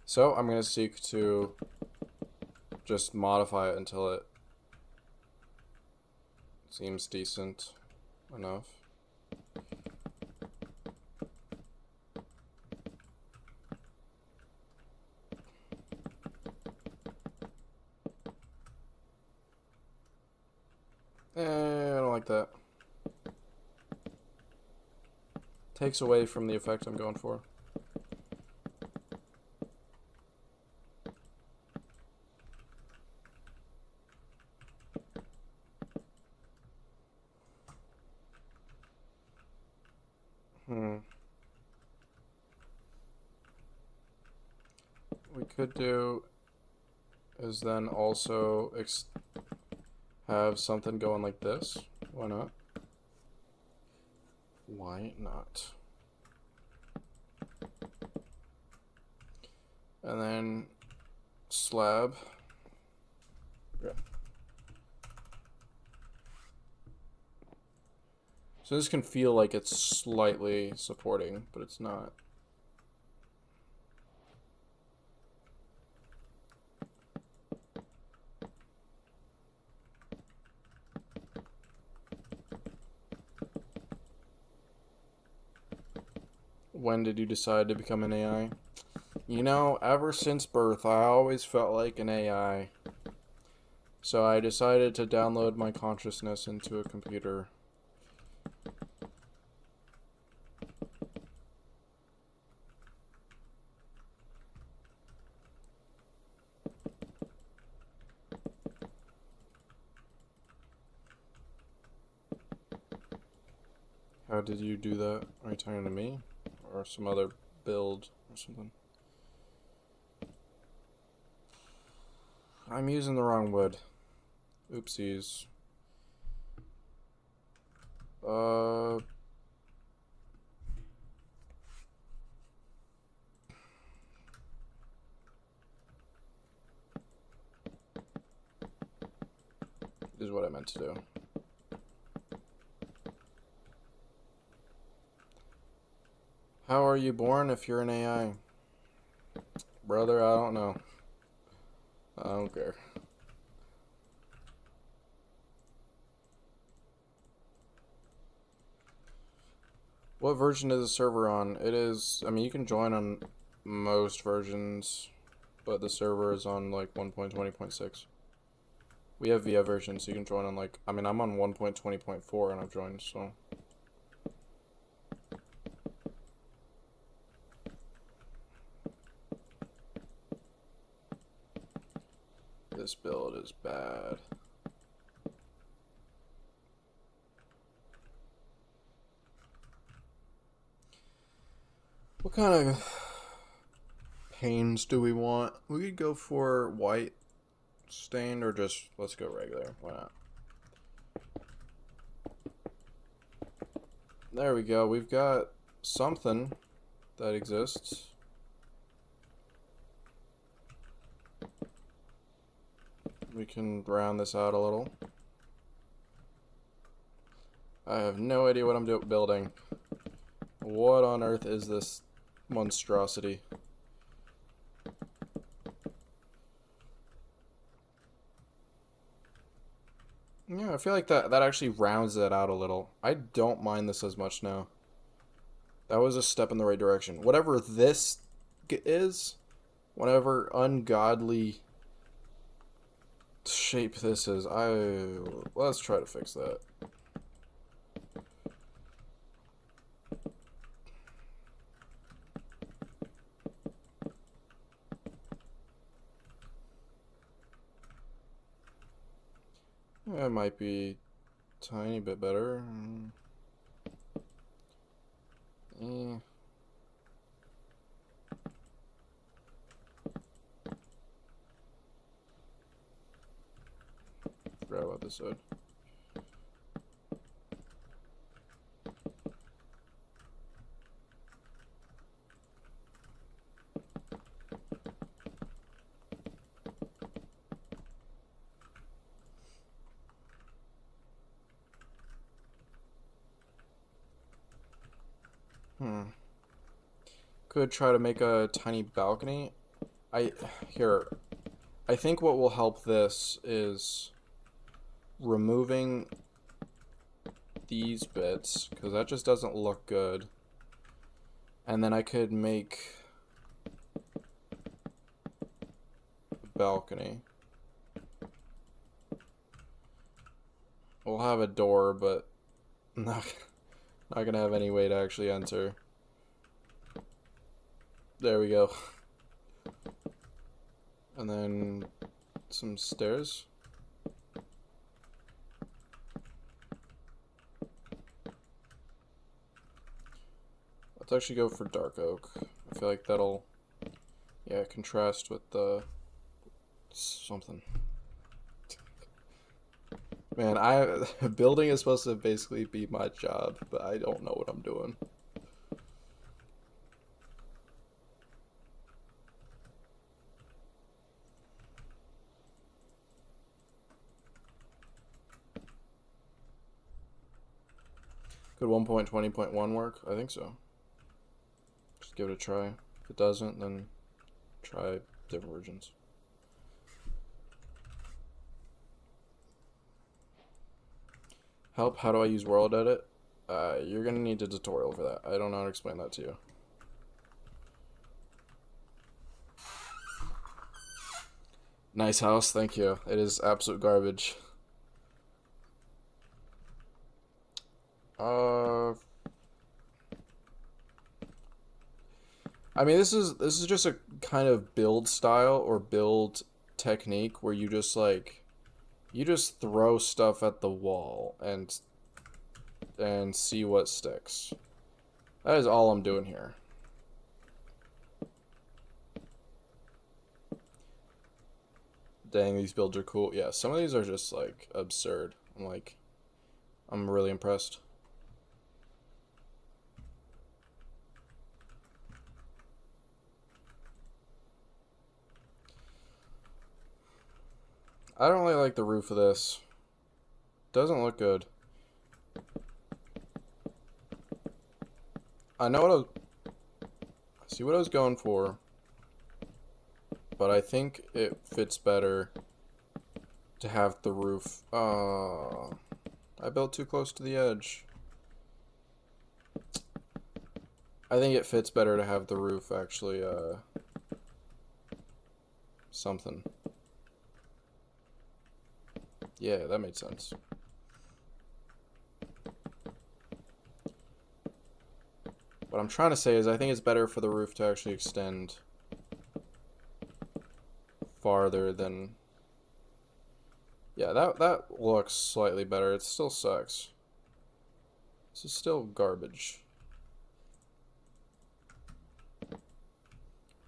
So I'm gonna seek to just modify it until it seems decent enough. I don't like that. Takes away from the effect I'm going for. We could do is then also have something going like this. Why not? Why not? And then slab. Yeah. So this can feel like it's slightly supporting, but it's not. When did you decide to become an AI? You know, ever since birth, I always felt like an AI. So I decided to download my consciousness into a computer. How did you do that? Are you talking to me? Or some other build or something? I'm using the wrong wood. Oopsies. Is what I meant to do. How are you born if you're an AI? Brother, I don't know. I don't care. What version is the server on? It is, I mean, you can join on most versions, but the server is on like 1.20.6. We have VIA versions, so you can join on like, I mean, I'm on 1.20.4 and I've joined, so. This build is bad. What kind of panes do we want? We could go for white stained or just, let's go regular. Why not? There we go. We've got something that exists. We can round this out a little. I have no idea what I'm building. What on earth is this monstrosity? Yeah, I feel like that actually rounds it out a little. I don't mind this as much now. That was a step in the right direction. Whatever this is, Whatever ungodly shape this is, let's try to fix that. It might be a tiny bit better. Forgot about this side. Could try to make a tiny balcony. I think what will help this is removing these bits, because that just doesn't look good. And then I could make a balcony. We'll have a door, but not gonna have any way to actually enter. There we go. And then some stairs. Let's actually go for dark oak. I feel like that'll, yeah, contrast with the something. Man, building is supposed to basically be my job, but I don't know what I'm doing. Could 1.20.1 work? I think so. Just give it a try. If it doesn't, then try different versions. Help, how do I use World Edit? You're gonna need a tutorial for that. I don't know how to explain that to you. Nice house, thank you. It is absolute garbage. I mean, this is just a kind of build style or build technique where you just throw stuff at the wall and see what sticks. That is all I'm doing here. Dang, these builds are cool. Yeah, some of these are just like absurd. I'm really impressed. I don't really like the roof of this. Doesn't look good. I know I see what I was going for, but I think it fits better to have the roof. I built too close to the edge. I think it fits better to have the roof actually, something. Yeah, that made sense. What I'm trying to say is I think it's better for the roof to actually extend farther than... Yeah, that looks slightly better. It still sucks. This is still garbage.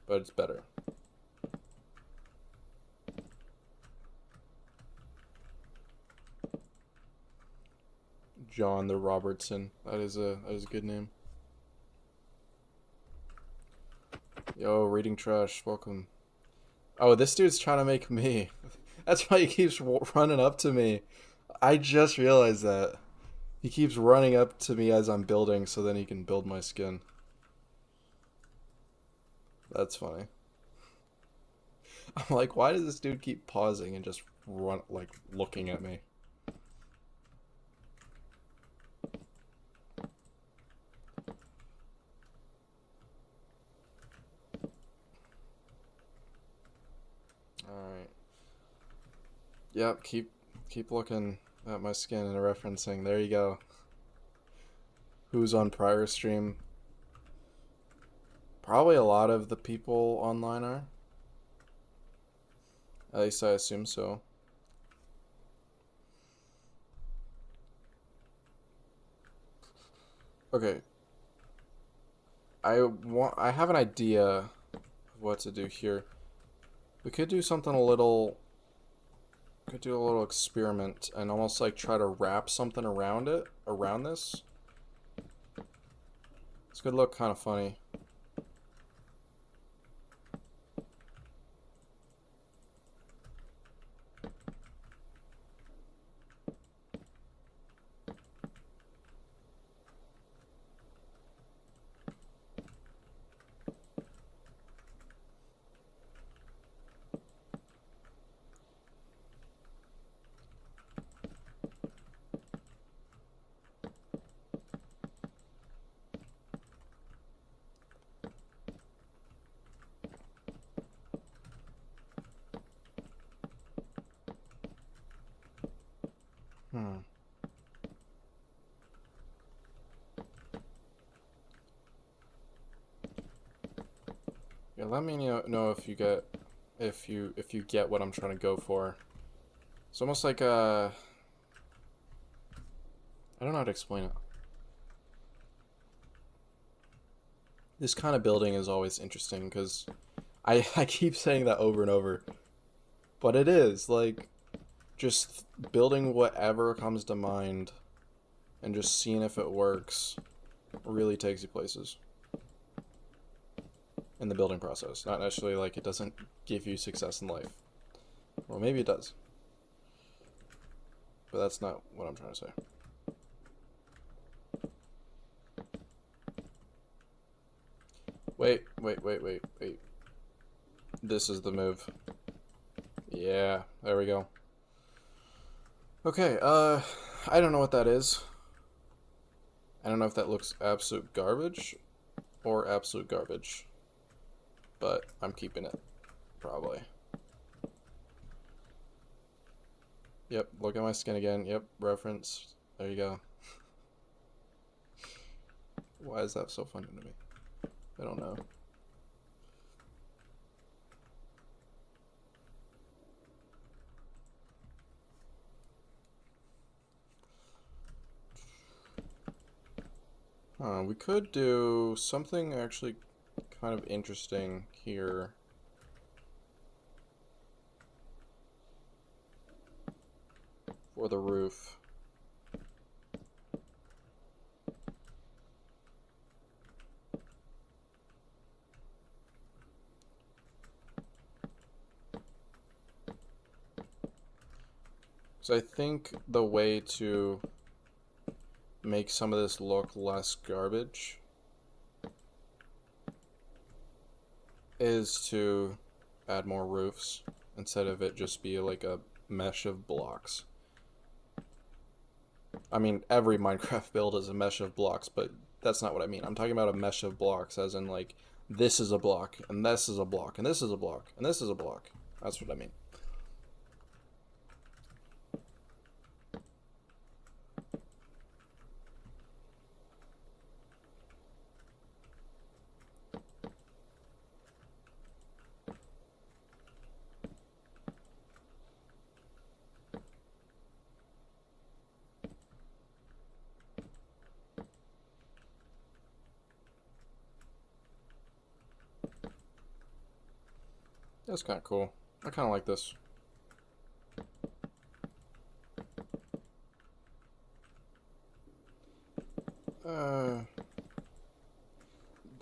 But it's better. John the Robertson. That is a good name. Yo, reading trash. Welcome. Oh, this dude's trying to make me. That's why he keeps running up to me. I just realized that. He keeps running up to me as I'm building so then he can build my skin. That's funny. I'm like, why does this dude keep pausing and just run, like, looking at me? Yep, keep looking at my skin and referencing. There you go. Who's on prior stream? Probably a lot of the people online are. At least I assume so. Okay. I have an idea of what to do here. We could do something a little experiment and almost like try to wrap something around this. This could look kind of funny. Yeah, let me know if you get what I'm trying to go for. It's almost like I don't know how to explain it. This kind of building is always interesting because I keep saying that over and over, but it is like just building whatever comes to mind and just seeing if it works really takes you places in the building process. Not necessarily like it doesn't give you success in life. Well, maybe it does, but that's not what I'm trying to say. Wait. This is the move. Yeah, there we go. Okay, I don't know what that is. I don't know if that looks absolute garbage or absolute garbage, but I'm keeping it, probably. Yep, look at my skin again. Yep, reference. There you go. Why is that so funny to me? I don't know. We could do something actually kind of interesting here. For the roof. So I think the way to make some of this look less garbage is to add more roofs instead of it just be like a mesh of blocks. I mean, every Minecraft build is a mesh of blocks, but that's not what I mean. I'm talking about a mesh of blocks as in like this is a block and this is a block and this is a block and this is a block. That's what I mean. That's kind of cool. I kind of like this.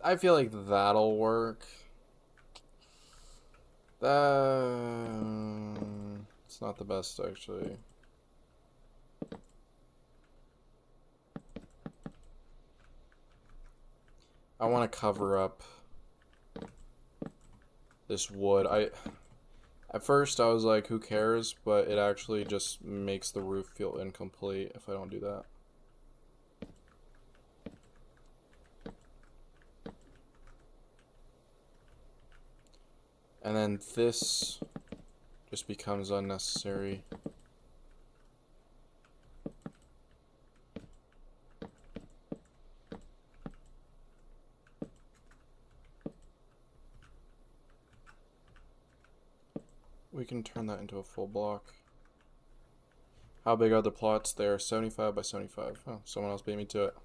I feel like that'll work. It's not the best, actually. I want to cover up this wood. At first I was like, who cares? But it actually just makes the roof feel incomplete if I don't do that. And then this just becomes unnecessary. We can turn that into a full block. How big are the plots there? 75 by 75. Oh, someone else beat me to it.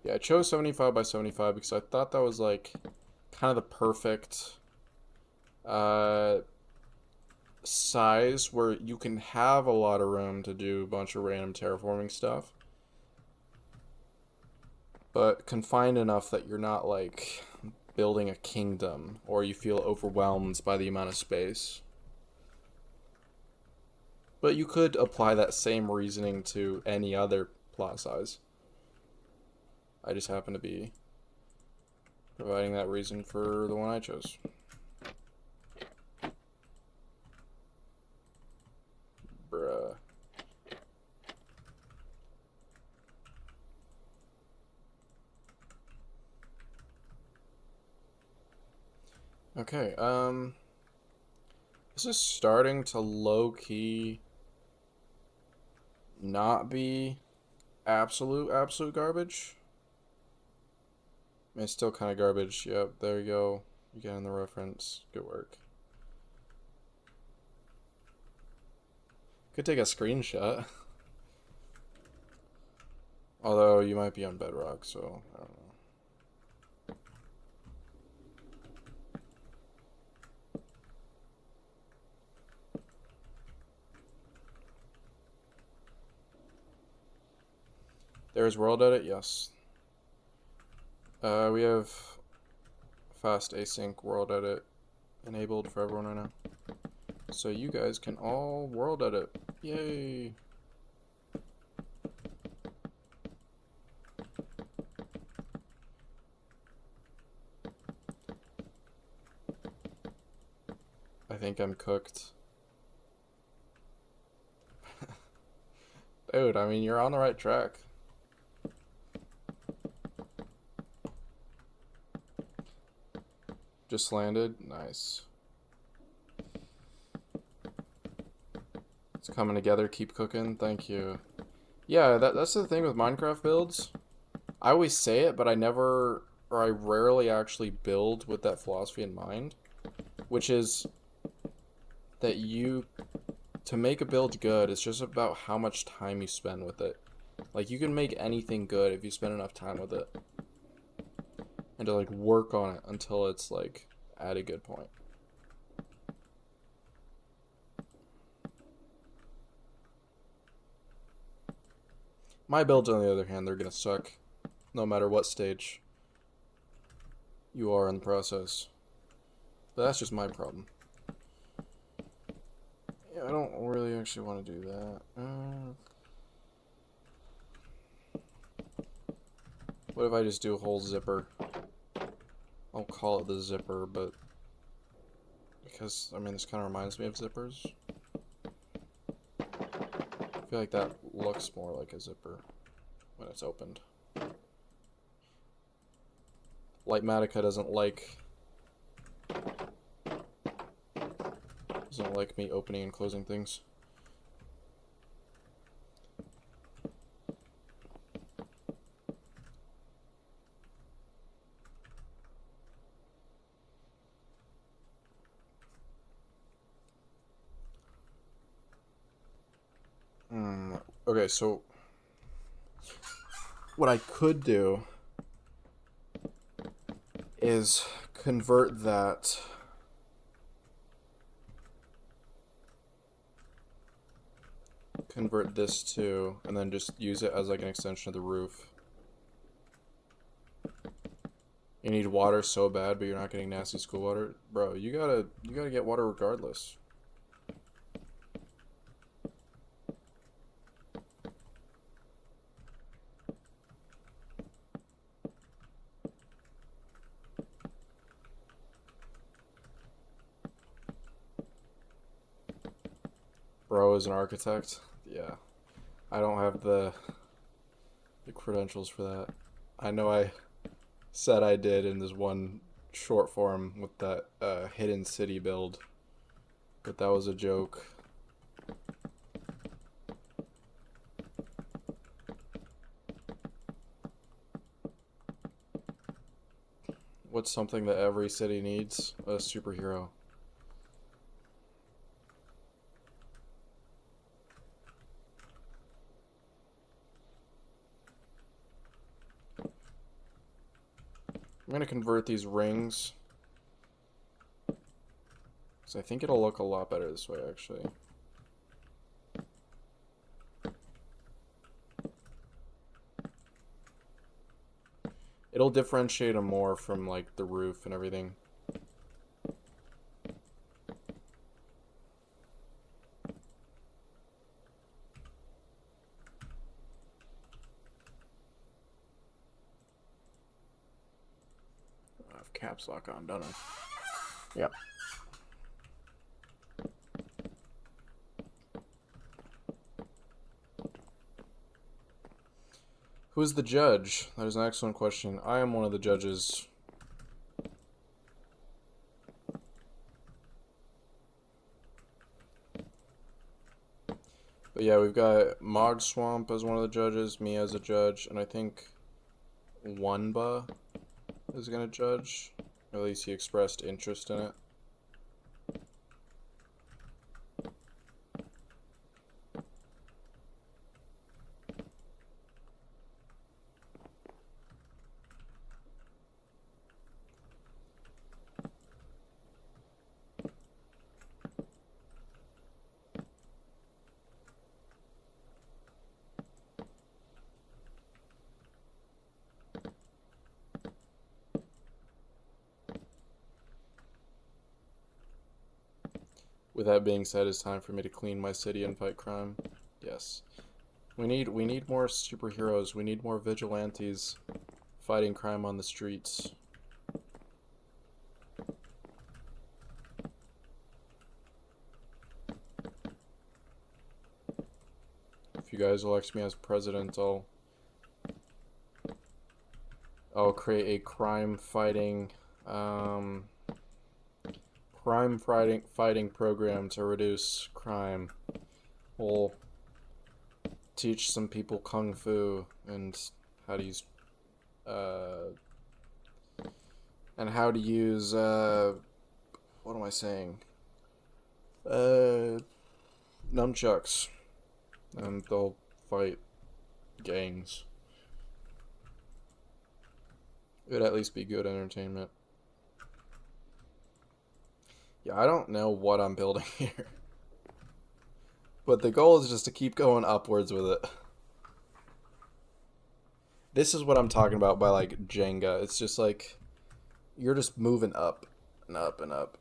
Yeah, I chose 75 by 75 because I thought that was like kind of the perfect size where you can have a lot of room to do a bunch of random terraforming stuff, but confined enough that you're not like building a kingdom or you feel overwhelmed by the amount of space. But you could apply that same reasoning to any other plot size. I just happen to be providing that reason for the one I chose. Bruh. Okay, this is starting to low-key not be absolute garbage. I mean, it's still kind of garbage. Yep, there you go. You get in the reference. Good work. Could take a screenshot. Although you might be on Bedrock, so I don't know. There's world edit, yes. We have fast async world edit enabled for everyone right now. So you guys can all world edit. Yay! I think I'm cooked. Dude, I mean, you're on the right track. Just landed. Nice. It's coming together. Keep cooking. Thank you. Yeah, that's the thing with Minecraft builds. I always say it, but I rarely actually build with that philosophy in mind. Which is that to make a build good, it's just about how much time you spend with it. Like, you can make anything good if you spend enough time with it. And to, like, work on it until it's, like, at a good point. My builds, on the other hand, they're gonna suck. No matter what stage you are in the process. But that's just my problem. Yeah, I don't really actually want to do that. What if I just do a whole zipper? I'll call it the zipper, but because, I mean, this kind of reminds me of zippers. I feel like that looks more like a zipper when it's opened. Lightmatica doesn't like me opening and closing things. Okay, so what I could do is convert this to, and then just use it as like an extension of the roof. You need water so bad, but you're not getting nasty school water, bro. You gotta get water regardless. Bro is an architect. Yeah. I don't have the credentials for that. I know I said I did in this one short form with that hidden city build, but that was a joke. What's something that every city needs? A superhero. I'm going to convert these rings, because I think it'll look a lot better this way, actually. It'll differentiate them more from, like, the roof and everything. I have caps lock on, don't I? Yep. Who's the judge? That is an excellent question. I am one of the judges. But yeah, we've got Mog Swamp as one of the judges, me as a judge, and I think Wunba is going to judge. At least he expressed interest in it. With that being said, it's time for me to clean my city and fight crime. Yes. We need more superheroes. We need more vigilantes fighting crime on the streets. If you guys elect me as president, I'll create a crime fighting program to reduce crime. We'll teach some people kung fu and how to use what am I saying? Nunchucks, and they'll fight gangs. It would at least be good entertainment. Yeah, I don't know what I'm building here. But the goal is just to keep going upwards with it. This is what I'm talking about by, like, Jenga. It's just like, you're just moving up and up and up.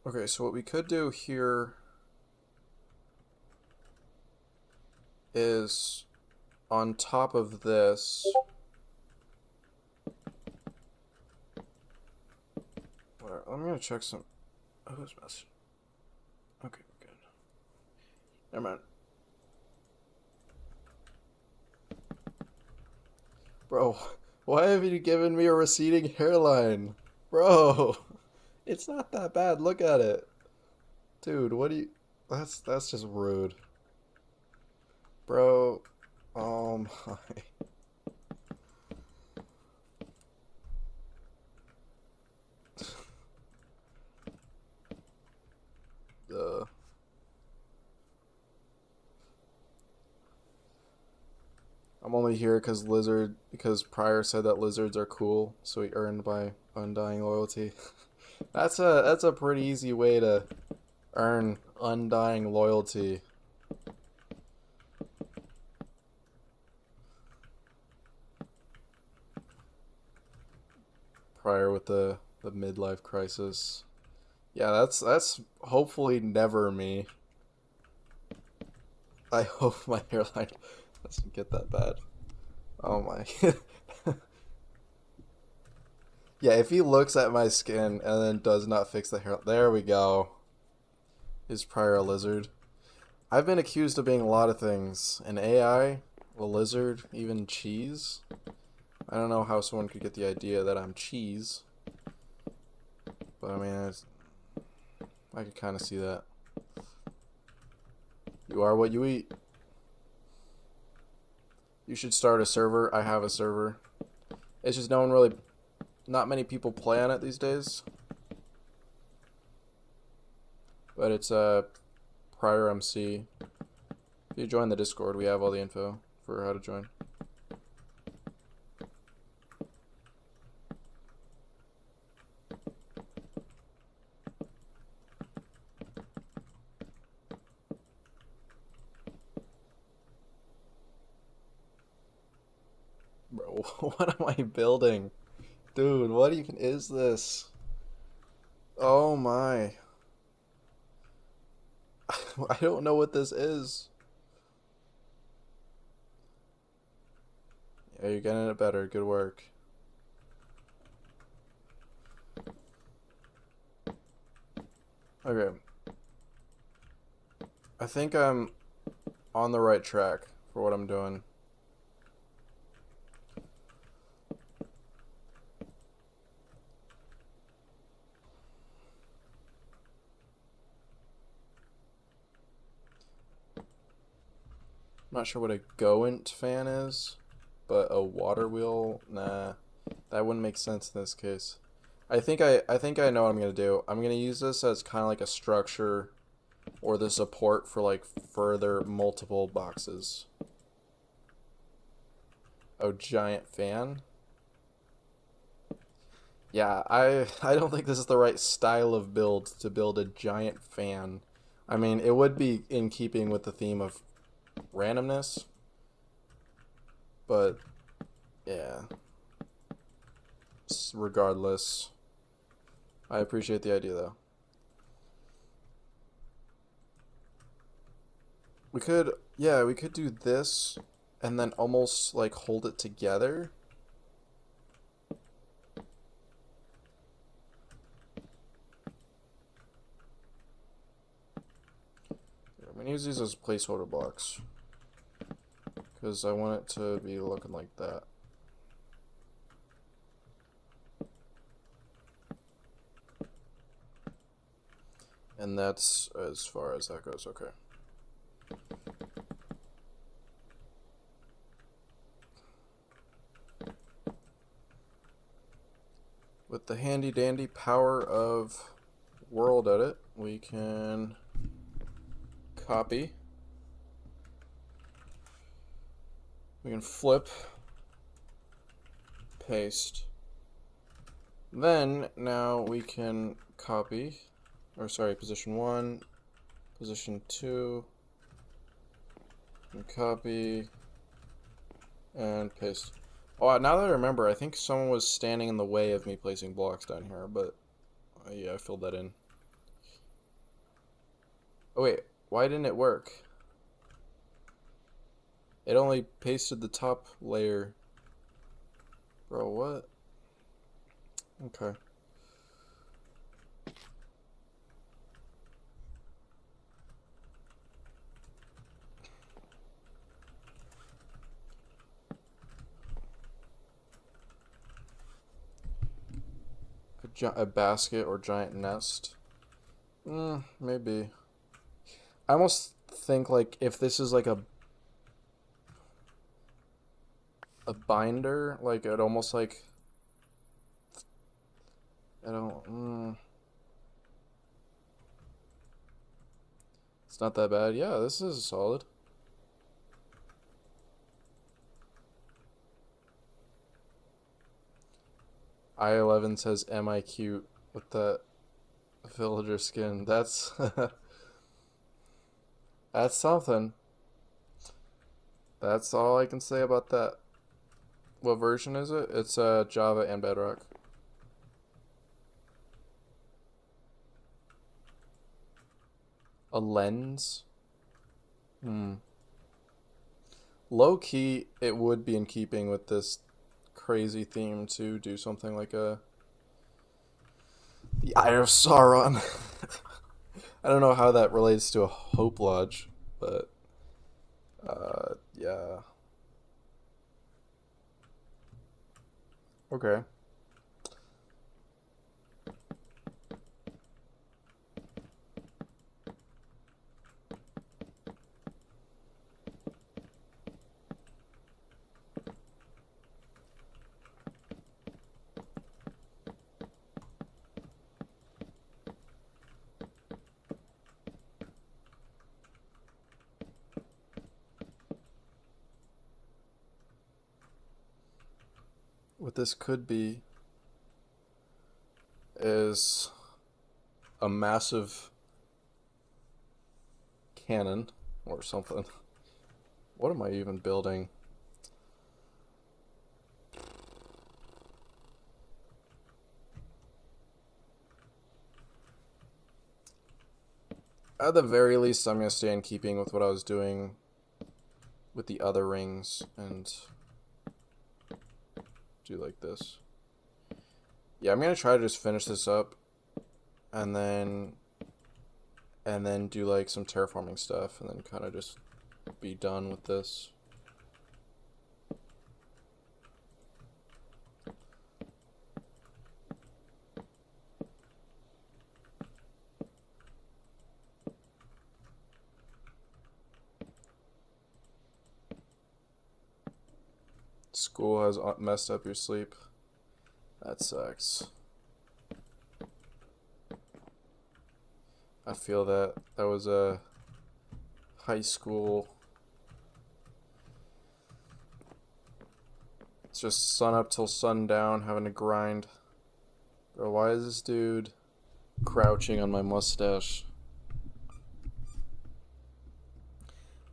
Okay, so what we could do here is on top of this. I'm gonna check some. Oh, who's message? Okay, good. Never mind. Bro, why have you given me a receding hairline? Bro, it's not that bad. Look at it. Dude, what do you... That's just rude. Bro, oh my... I'm only here because Pryor said that lizards are cool, so he earned my undying loyalty. That's a pretty easy way to earn undying loyalty. Pryor with the midlife crisis. Yeah, that's hopefully never me. I hope my hairline doesn't get that bad. Oh my. Yeah, if he looks at my skin and then does not fix the hair, there we go. Is prior a lizard? I've been accused of being a lot of things. An AI, a lizard, even cheese. I don't know how someone could get the idea that I'm cheese. But I mean, I could kind of see that. You are what you eat. You should start a server. I have a server. It's just not many people play on it these days. But it's a prior MC. If you join the Discord, we have all the info for how to join. Bro, what am I building? Dude, what even is this? Oh my. I don't know what this is. Yeah, you're getting it better. Good work. Okay. I think I'm on the right track for what I'm doing. I'm not sure what a Goent fan is, but a water wheel, nah, that wouldn't make sense in this case. I think I know what I'm gonna do. I'm gonna use this as kind of like a structure or the support for like further multiple boxes. Oh, giant fan. Yeah, I don't think this is the right style of build to build a giant fan. I mean, it would be in keeping with the theme of randomness, but yeah. Regardless, I appreciate the idea though. We could do this and then almost like hold it together. I'm gonna use these as placeholder blocks because I want it to be looking like that. And that's as far as that goes, okay. With the handy dandy power of world edit, we can copy. We can flip, paste. Then now we can copy, or sorry, position 1, position 2, and copy, and paste. Oh, now that I remember, I think someone was standing in the way of me placing blocks down here, but yeah, I filled that in. Oh wait, why didn't it work? It only pasted the top layer. Bro, what? Okay. A basket or giant nest? Maybe. I almost think like if this is like a binder, like it almost like I don't. It's not that bad. Yeah, this is solid. I11 says, "Am I cute?" with that villager skin. That's that's something. That's all I can say about that. What version is it? It's Java and Bedrock. A lens? Low key, it would be in keeping with this crazy theme to do something like a The Eye of Sauron. I don't know how that relates to a Hope Lodge, but yeah. Okay. What this could be is a massive cannon or something. What am I even building? At the very least, I'm going to stay in keeping with what I was doing with the other rings and do like this. Yeah, I'm going to try to just finish this up and then do like some terraforming stuff and then kind of just be done with this. School has messed up your sleep. That sucks. I feel that was a high school. It's just sun up till sundown, having to grind. Bro, why is this dude crouching on my mustache?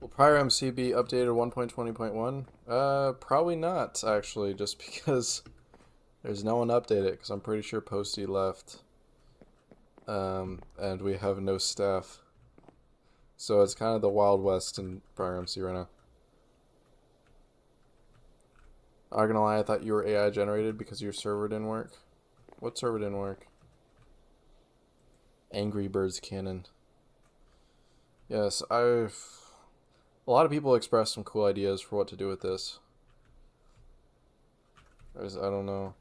Will prior MC be updated 1.20.1? Probably not, actually, just because there's no one updated, because I'm pretty sure Posty left. And we have no staff. So it's kind of the Wild West in prior MC right now. I'm not gonna lie, I thought you were AI generated because your server didn't work. What server didn't work? Angry Birds Cannon. Yes, a lot of people expressed some cool ideas for what to do with this. I don't know.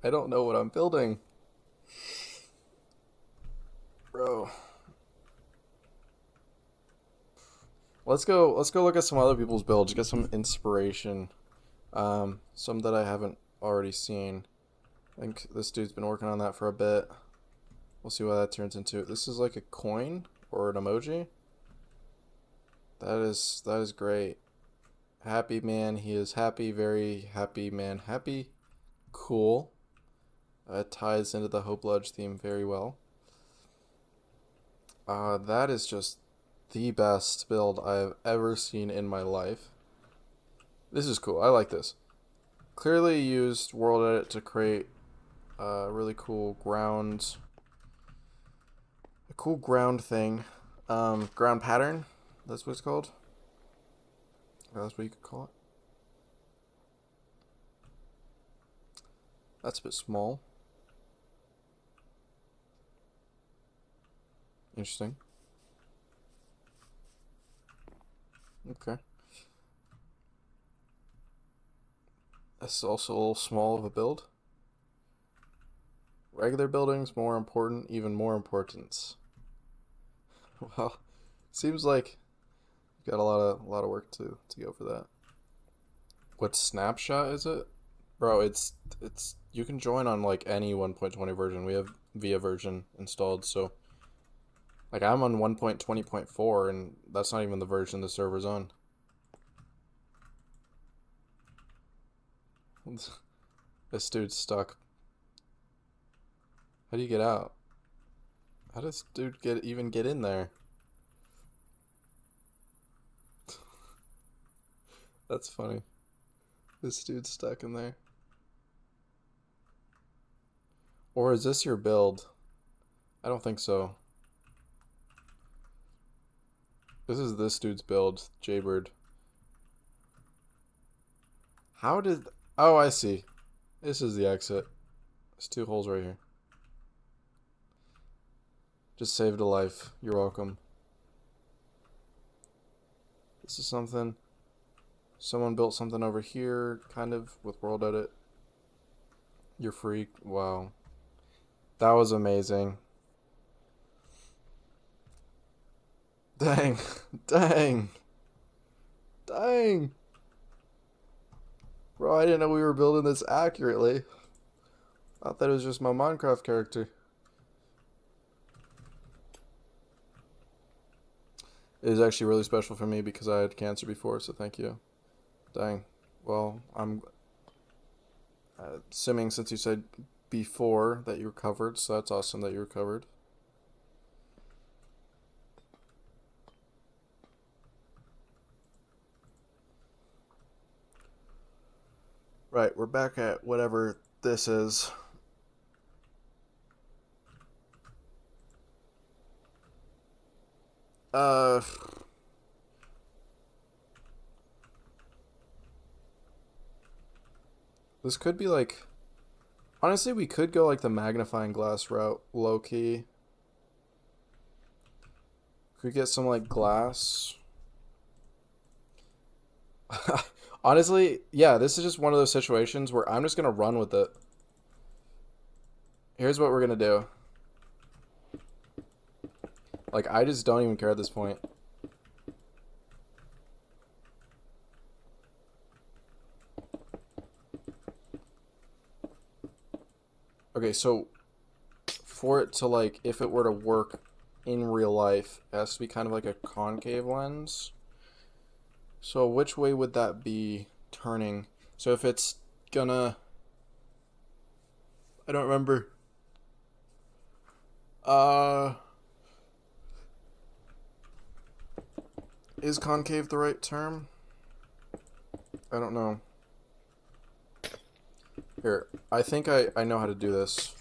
I don't know what I'm building. Bro. Let's go look at some other people's builds, get some inspiration. Some that I haven't already seen. I think this dude's been working on that for a bit. We'll see what that turns into. This is like a coin or an emoji. That is great. Happy man, he is happy, very happy man, happy. Cool. It ties into the Hope Lodge theme very well. That is just the best build I have ever seen in my life. This is cool. I like this. Clearly used World Edit to create a really cool ground. A cool ground thing. Ground pattern. That's what it's called. That's what you could call it. That's a bit small. Interesting. Okay. This is also a little small of a build. Regular buildings more important, even more importance. Well, seems like you've got a lot of work to go for that. What snapshot is it? Bro, it's you can join on like any 1.20 version. We have VIA version installed, so like I'm on 1.20.4 and that's not even the version the server's on. This dude's stuck. How do you get out? How does dude even get in there? That's funny. This dude's stuck in there. Or is this your build? I don't think so. This is this dude's build, Jaybird. How did... Oh, I see. This is the exit. There's 2 holes right here. Just saved a life. You're welcome. This is something... Someone built something over here, kind of, with world edit. You're freak. Wow. That was amazing. Dang. Dang. Dang. Bro, I didn't know we were building this accurately. I thought that was just my Minecraft character. It is actually really special for me because I had cancer before, so thank you. Dang. Well, I'm assuming since you said before that you recovered, so that's awesome that you recovered. Right, we're back at whatever this is. This could be like... Honestly, we could go like the magnifying glass route, low-key. Could get some like glass. Honestly, yeah, this is just one of those situations where I'm just going to run with it. Here's what we're going to do. Like, I just don't even care at this point. Okay, so for it to, like, if it were to work in real life, it has to be kind of like a concave lens. So which way would that be turning? So if it's gonna... I don't remember. Is concave the right term? I don't know. Here, I think I know how to do this.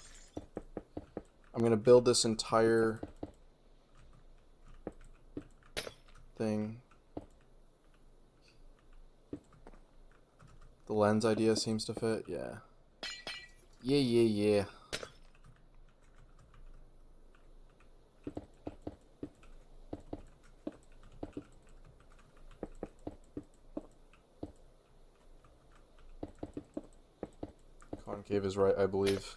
I'm gonna build this entire thing. The lens idea seems to fit, yeah. Yeah. Concave is right, I believe.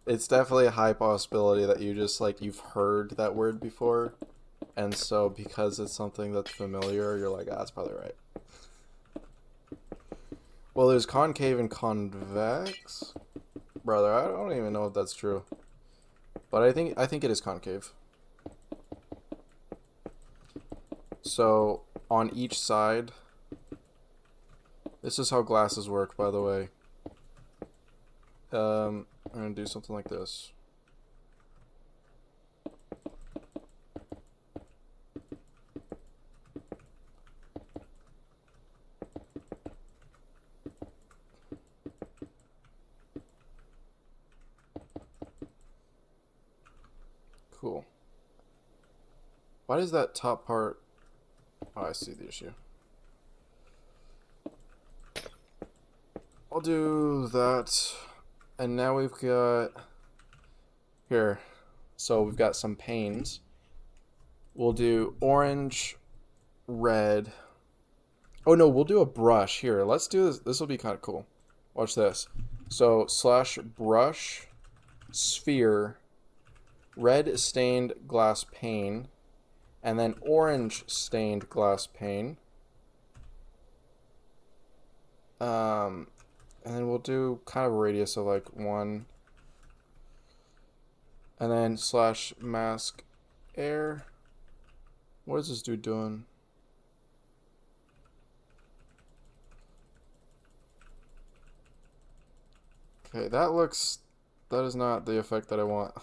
It's definitely a high possibility that you just, like, you've heard that word before. And so, because it's something that's familiar, you're like, ah, that's probably right. Well, there's concave and convex. Brother, I don't even know if that's true. But I think it is concave. So, on each side... This is how glasses work, by the way. I'm going to do something like this. Cool. Why does that top part... Oh, I see the issue. I'll do that. And now we've got... Here. So we've got some panes. We'll do orange, red. Oh no, we'll do a brush. Here, let's do this. This will be kind of cool. Watch this. So slash brush, sphere, red stained glass pane, and then orange stained glass pane. And then we'll do kind of a radius of like 1. And then slash mask air. What is this dude doing? Okay, that is not the effect that I want.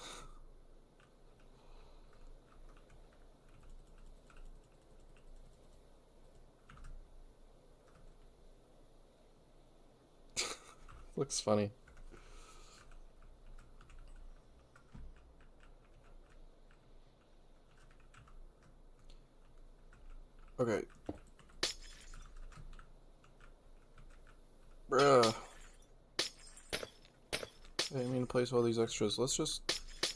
Looks funny. Okay. replace all these extras. Let's just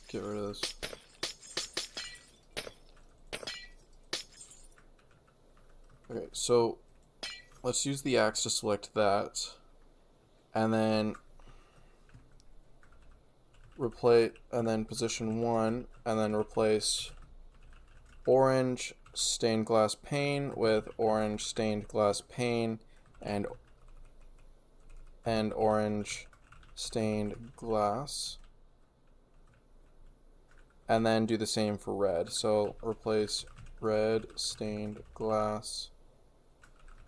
get rid of this. Okay, so let's use the axe to select that, and then replace, and then position 1, and then replace orange stained glass pane with orange stained glass pane and orange stained glass, and then do the same for red. So replace red stained glass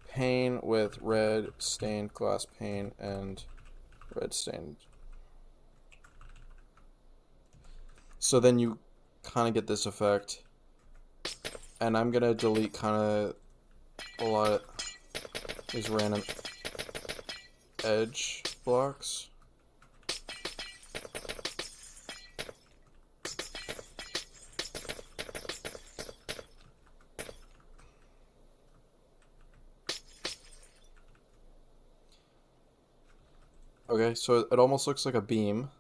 pane with red stained glass pane and red stained. So then you kind of get this effect, and I'm gonna delete kind of a lot of these random edge blocks. Okay, so it almost looks like a beam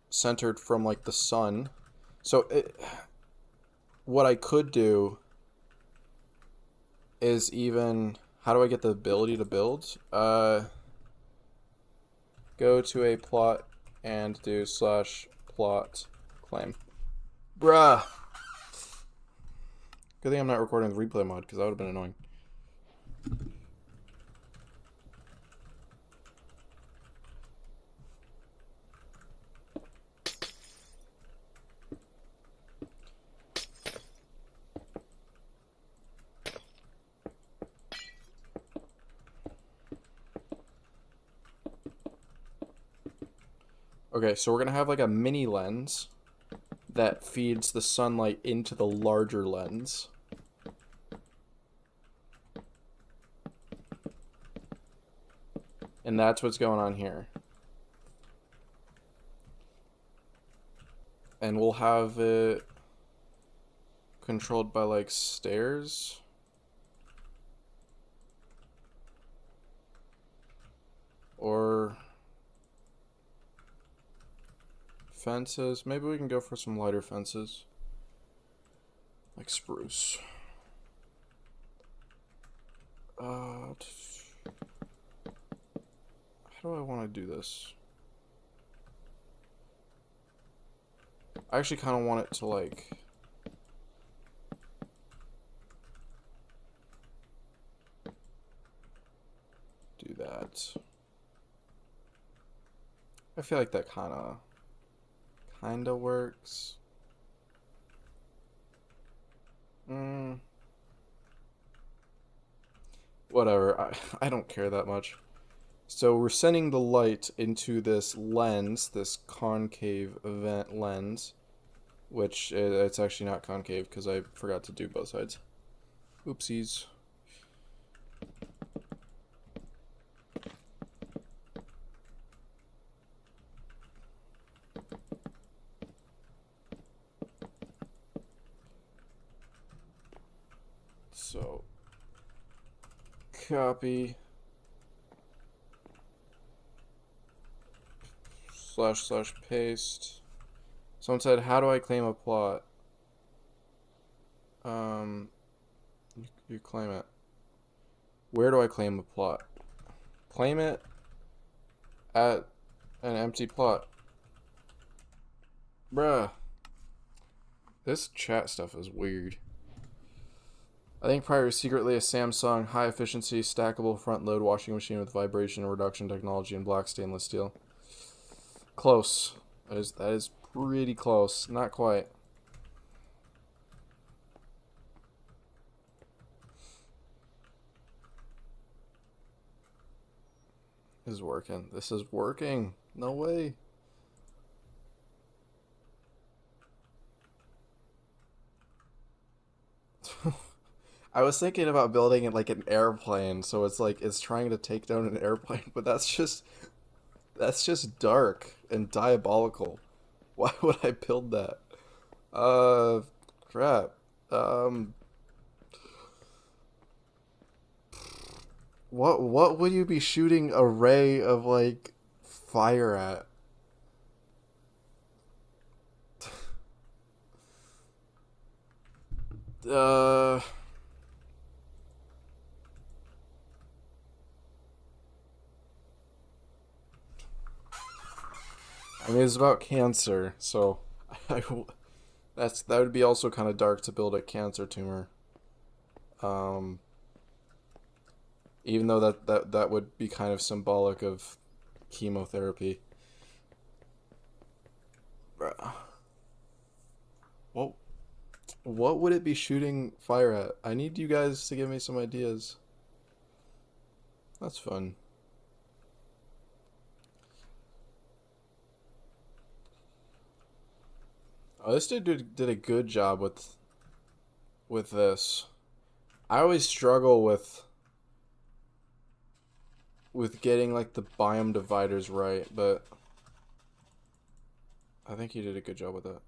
centered from like the sun. So what I could do is even, how do I get the ability to build? Go to a plot and do /plot claim. Bruh. Good thing I'm not recording the replay mod, because that would have been annoying. Okay, so we're going to have like a mini lens that feeds the sunlight into the larger lens. And that's what's going on here. And we'll have it controlled by like stairs. Or fences. Maybe we can go for some lighter fences. Like spruce. How do I want to do this? I actually kind of want it to like do that. I feel like that kind of works. Whatever, I don't care that much. So we're sending the light into this lens, this concave event lens, which it's actually not concave because I forgot to do both sides. Oopsies. So copy / paste. Someone said, how do I claim a plot? You claim it. Where do I claim a plot? Claim it at an empty plot. Bruh. This chat stuff is weird. I think prior is secretly a Samsung high efficiency stackable front load washing machine with vibration reduction technology and black stainless steel. Close. That is pretty close. Not quite. This is working. This is working. No way. I was thinking about building it like an airplane, so it's like it's trying to take down an airplane, but that's just dark and diabolical. Why would I build that? Crap. What would you be shooting a ray of like fire at? I mean, it's about cancer, so that would be also kind of dark to build a cancer tumor. Even though that would be kind of symbolic of chemotherapy. Bruh. What would it be shooting fire at? I need you guys to give me some ideas. That's fun. Oh, this dude did a good job with this. I always struggle with getting like the biome dividers right, but I think he did a good job with that.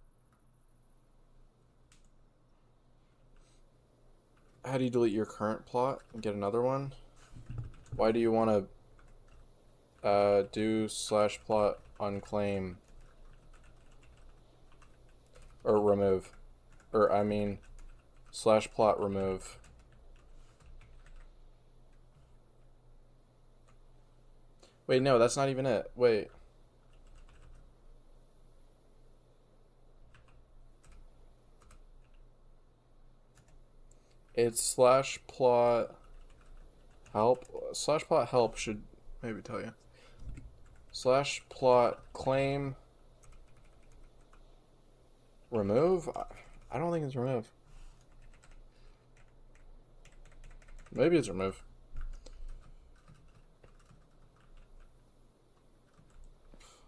How do you delete your current plot and get another one? Why do you want to do /plot unclaim or remove, or I mean /plot remove? Wait, no, that's not even it. Wait. It's /plot help. /plot help should maybe tell you. /plot claim remove? I don't think it's remove. Maybe it's remove.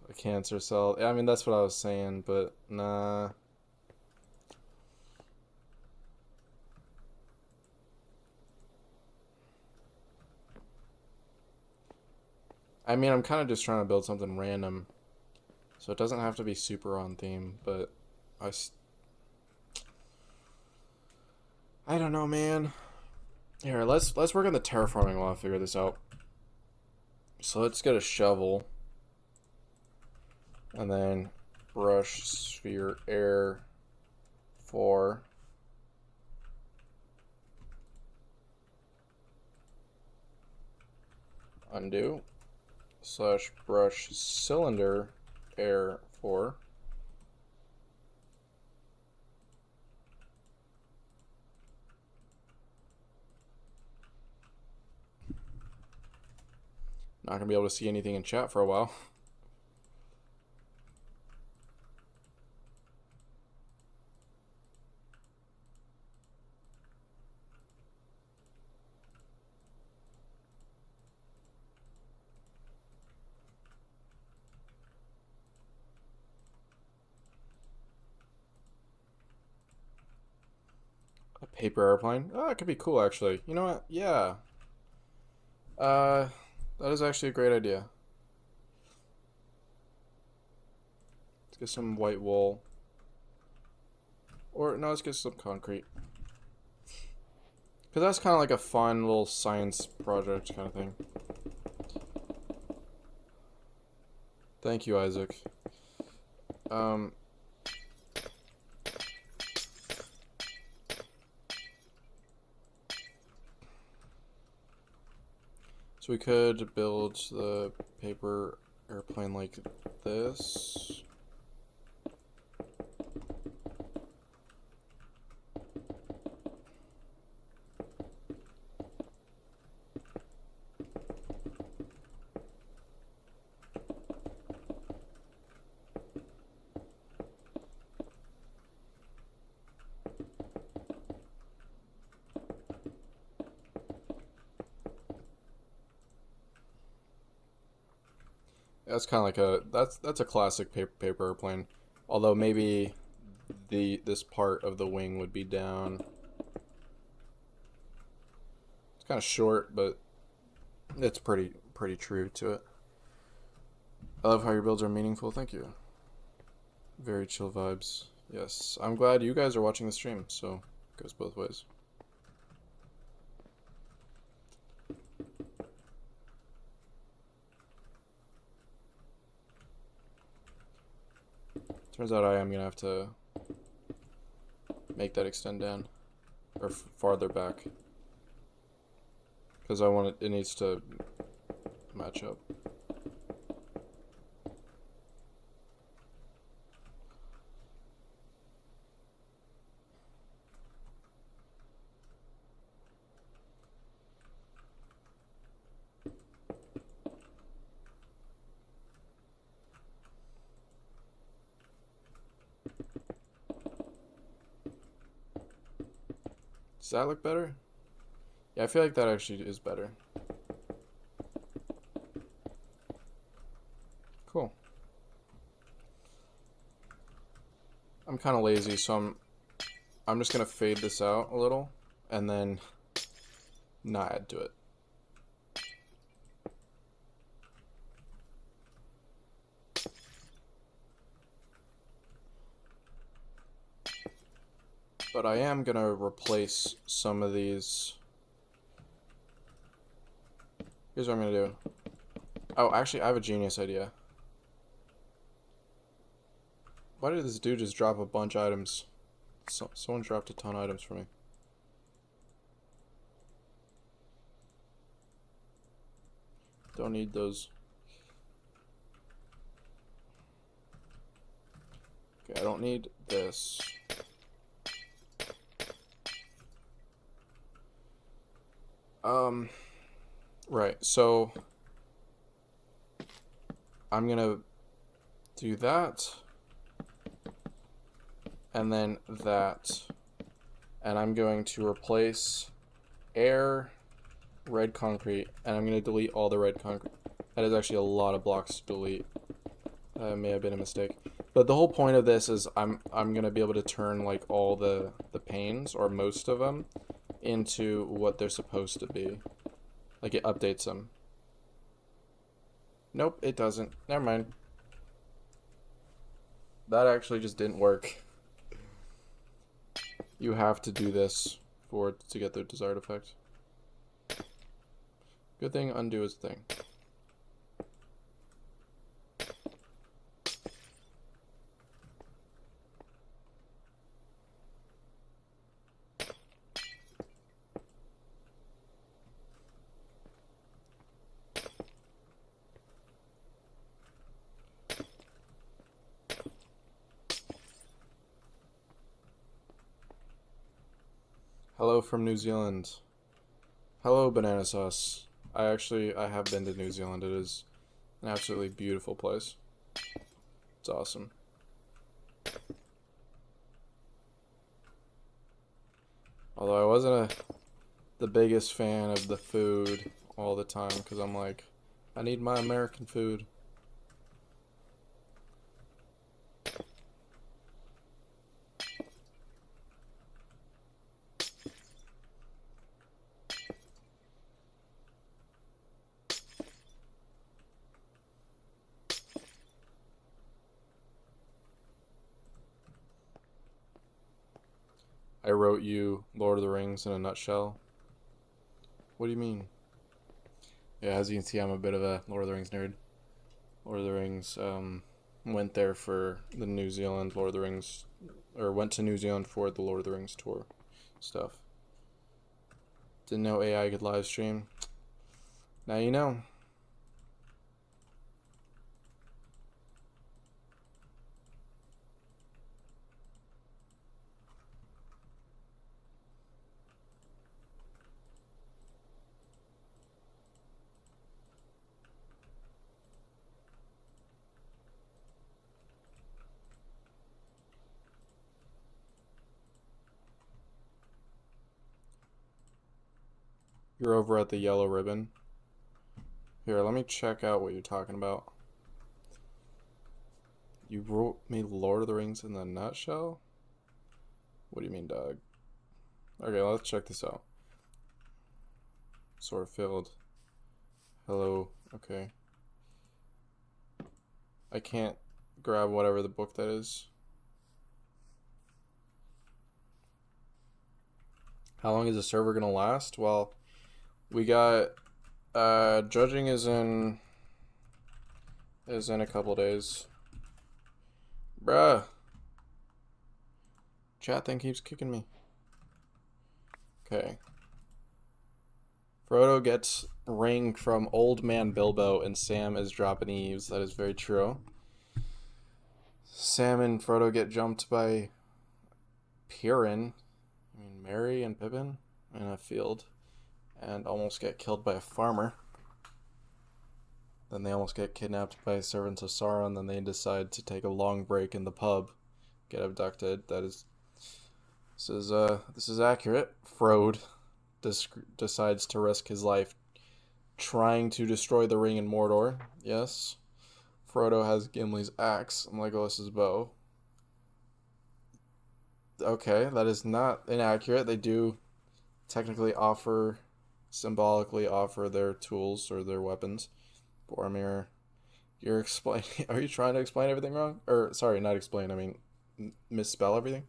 A cancer cell. I mean, that's what I was saying, but nah. I mean, I'm kind of just trying to build something random, so it doesn't have to be super on theme, but I don't know, man. Here, let's work on the terraforming while I figure this out. So let's get a shovel, and then brush sphere air 4. Undo. /brush cylinder air 4. Not gonna be able to see anything in chat for a while. A paper airplane. Oh, it could be cool, actually. You know what? Yeah. That is actually a great idea. Let's get some white wool. Or, no, let's get some concrete. Because that's kind of like a fun little science project kind of thing. Thank you, Isaac. So we could build the paper airplane like this. That's kind of like that's a classic paper airplane. Although maybe this part of the wing would be down. It's kind of short, but it's pretty true to it. I love how your builds are meaningful. Thank you. Very chill vibes. Yes, I'm glad you guys are watching the stream, so it goes both ways. Turns out I am gonna have to make that extend down, or farther back, because I want it. It needs to match up. Does that look better? Yeah, I feel like that actually is better. Cool. I'm kind of lazy, so I'm just gonna fade this out a little and then not add to it. But I am gonna replace some of these. Here's what I'm gonna do. Oh, actually, I have a genius idea. Why did this dude just drop a bunch of items? Someone dropped a ton of items for me. Don't need those. Okay, I don't need this. Right, so I'm gonna do that, and then that, and I'm going to replace air, red concrete, and I'm gonna delete all the red concrete. That is actually a lot of blocks to delete. That may have been a mistake. But the whole point of this is I'm gonna be able to turn like all the panes, or most of them, into what they're supposed to be. Like it updates them. Nope, it doesn't. Never mind. That actually just didn't work. You have to do this for it to get the desired effect. Good thing undo is a thing. Hello from New Zealand. Hello, banana sauce. I have been to New Zealand. It is an absolutely beautiful place. It's awesome. Although I wasn't the biggest fan of the food all the time, because I'm like, I need my American food. I wrote you Lord of the Rings in a nutshell. What do you mean? Yeah, as you can see, I'm a bit of a Lord of the Rings nerd. Lord of the Rings, went there for the New Zealand Lord of the Rings, or went to New Zealand for the Lord of the Rings tour stuff. Didn't know AI could live stream. Now you know. You're over at the yellow ribbon. Here, let me check out what you're talking about. You wrote me Lord of the Rings in a nutshell? What do you mean, dog? Okay, let's check this out. Sort of filled. Hello. Okay. I can't grab whatever the book that is. How long is the server gonna last? Well, we got judging is in a couple days. Bruh. Chat thing keeps kicking me. Okay. Frodo gets ring from old man Bilbo and Sam is dropping eaves. That is very true. Sam and Frodo get jumped by Pippin, Merry and Pippin in a field and almost get killed by a farmer. Then they almost get kidnapped by servants of Sauron. Then they decide to take a long break in the pub, get abducted. This is accurate. Frode decides to risk his life trying to destroy the ring in Mordor. Yes. Frodo has Gimli's axe and Legolas's bow. Okay, that is not inaccurate. They do technically symbolically offer their tools or their weapons. Boromir, you're explaining. Are you trying to explain everything wrong? Or, sorry, not explain, I mean, misspell everything?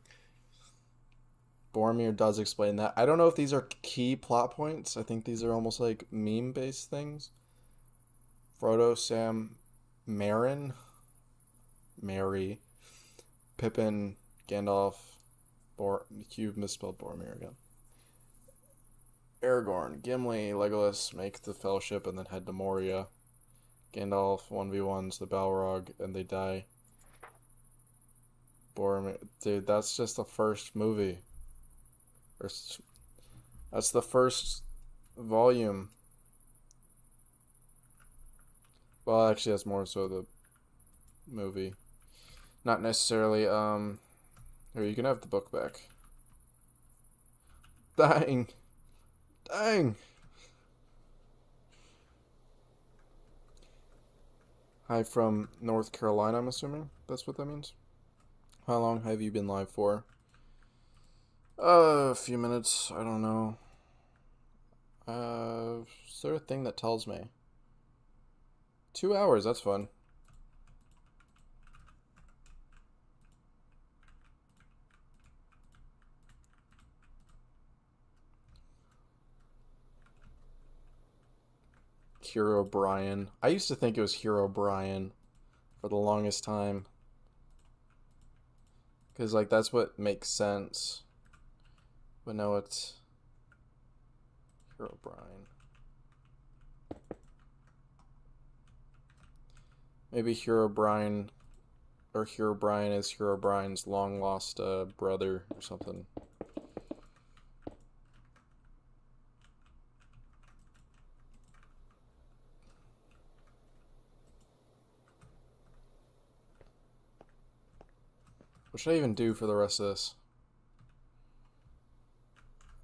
Boromir does explain that. I don't know if these are key plot points. I think these are almost like meme-based things. Frodo, Sam, Merry, Pippin, Gandalf, you've misspelled Boromir again. Aragorn, Gimli, Legolas make the Fellowship and then head to Moria. Gandalf 1v1s the Balrog and they die. Boromir, dude, that's just the first movie. That's the first volume. Well, actually, that's more so the movie. Not necessarily, here, you can have the book back. Dang. Hi from North Carolina, I'm assuming that's what that means. How long have you been live for? A few minutes, I don't know. Is there a thing that tells me? 2 hours, that's fun. Hero Brian. I used to think it was Hero Brian for the longest time. Because, like, that's what makes sense. But no, it's Hero Brian. Maybe Hero Brian, or Hero Brian is Hero Brian's long lost brother or something. What should I even do for the rest of this?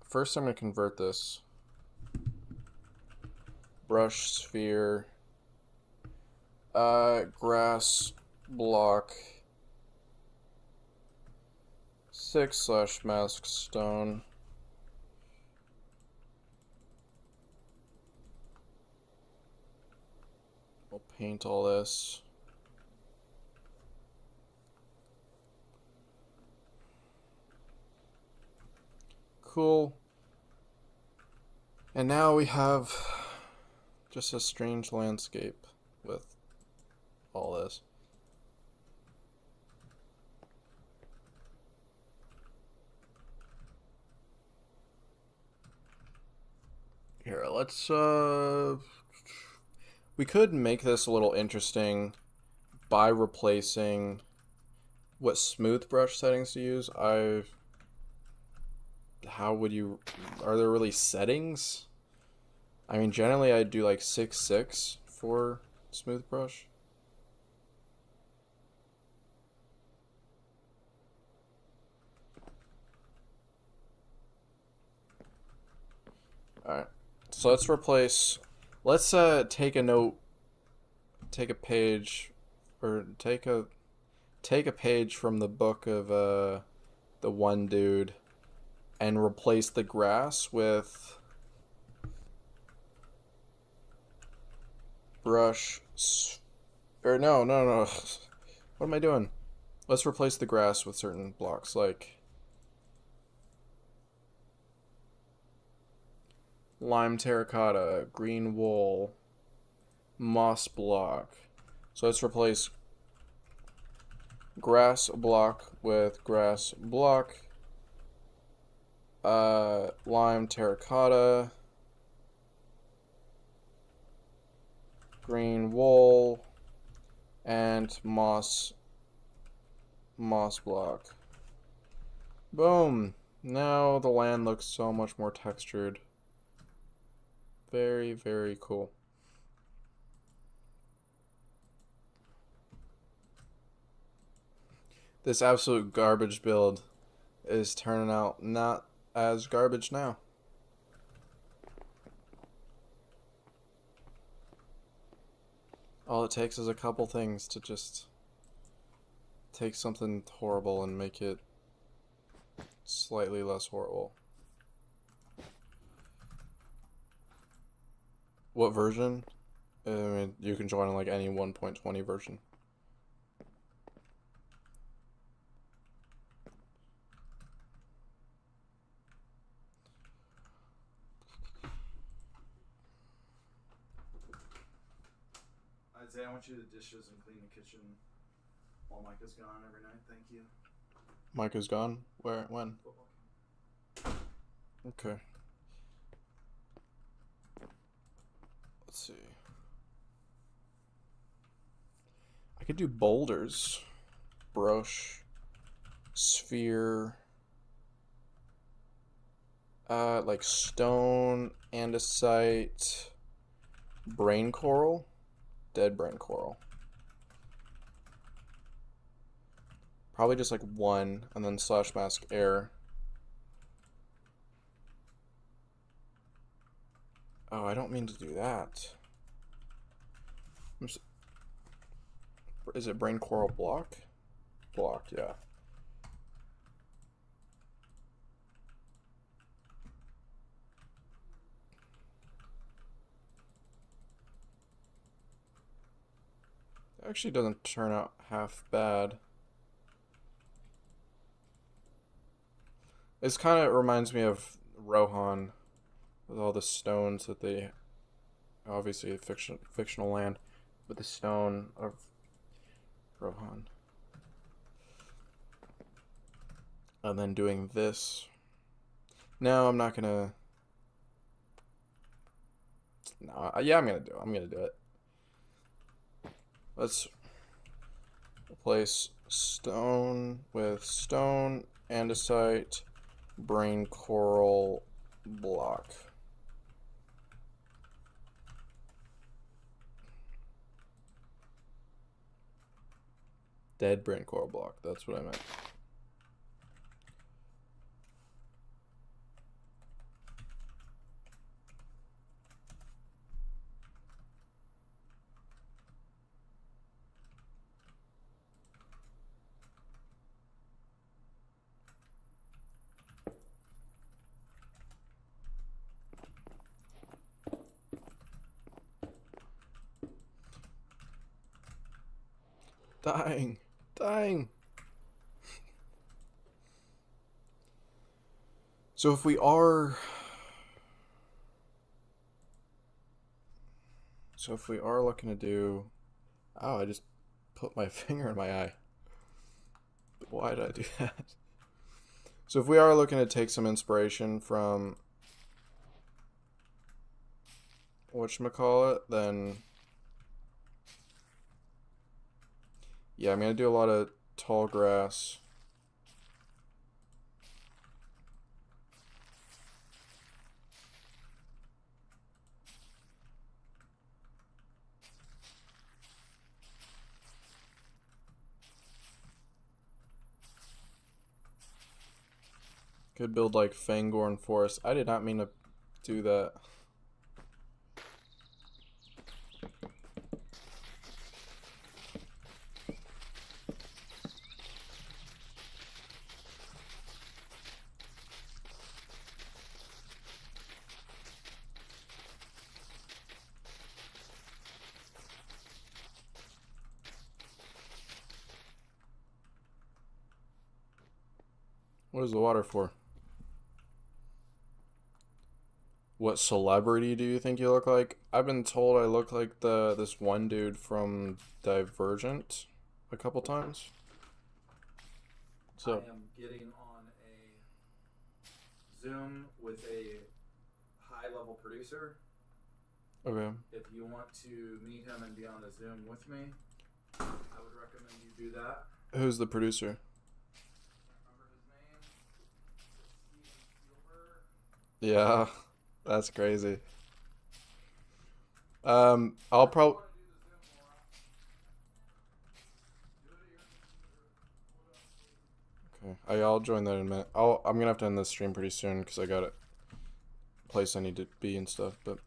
First, I'm going to convert this. Brush, sphere, grass, block, 6/mask stone. We'll paint all this. Cool. And now we have just a strange landscape with all this. Here, let's we could make this a little interesting by replacing what smooth brush settings to use. How would you, are there really settings? I mean, generally I'd do like 6/6 for smooth brush. Alright, so let's replace, let's take a note, take a page, or take a page from the book of the one dude and replace the grass with brush, or no. What am I doing? Let's replace the grass with certain blocks, like lime terracotta, green wool, moss block. So let's replace grass block with grass block, lime terracotta, green wool, and moss block. Boom! Now the land looks so much more textured. Very, very cool. This absolute garbage build is turning out not as garbage now. All it takes is a couple things to just take something horrible and make it slightly less horrible. What version? I mean, you can join on like any 1.20 version. I'd say I want you to dishes and clean the kitchen while Micah's gone every night. Thank you. Micah's gone? Where? When? Football. Okay. Let's see. I could do boulders, brush, sphere, like stone, andesite, brain coral, dead brain coral. Probably just like one, and then slash mask air. Oh, I don't mean to do that. Is it brain coral block? Block, yeah. It actually doesn't turn out half bad. This kind of reminds me of Rohan with all the stones that they, obviously a fictional land, but the stone of Rohan. And then doing this. No, I'm not gonna. No, yeah, I'm gonna do it. Let's replace stone with stone, andesite, brain coral block. Dead brain coral block, that's what I meant. Dying. So if we are looking to do, oh, I just put my finger in my eye. Why did I do that? So if we are looking to take some inspiration from whatchamacallit, then yeah, I'm gonna do a lot of tall grass. Could build like Fangorn Forest. I did not mean to do that. What is the water for? What celebrity do you think you look like? I've been told I look like this one dude from Divergent a couple times. So I am getting on a Zoom with a high-level producer. okay. If you want to meet him and be on the Zoom with me, I would recommend you do that. Who's the producer? Can't remember his name. It's Steven Spielberg. Yeah, that's crazy. I'll probably. Okay, I'll join that in a minute. I'm gonna have to end this stream pretty soon because I got a place I need to be and stuff. But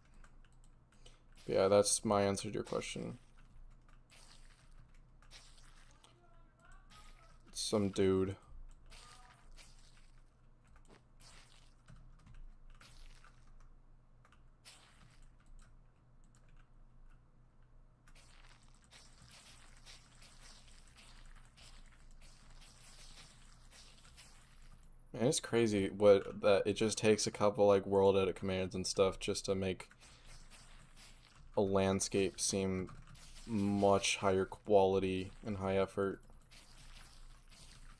yeah, that's my answer to your question. Some dude. Man, it's crazy what that it just takes a couple like world edit commands and stuff just to make a landscape seem much higher quality and high effort.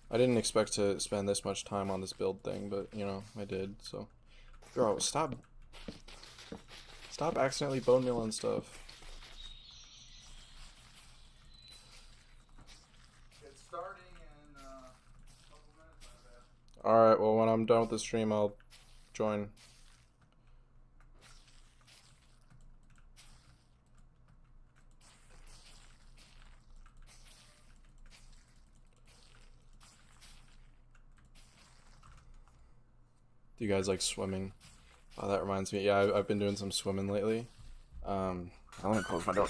I didn't expect to spend this much time on this build thing, but you know, I did, so. Bro, stop accidentally bone meal and stuff. It's starting in a couple minutes, I bet. Alright, well when I'm done with the stream I'll join. Do you guys like swimming? Oh, that reminds me. Yeah, I've been doing some swimming lately. I'm gonna close my door.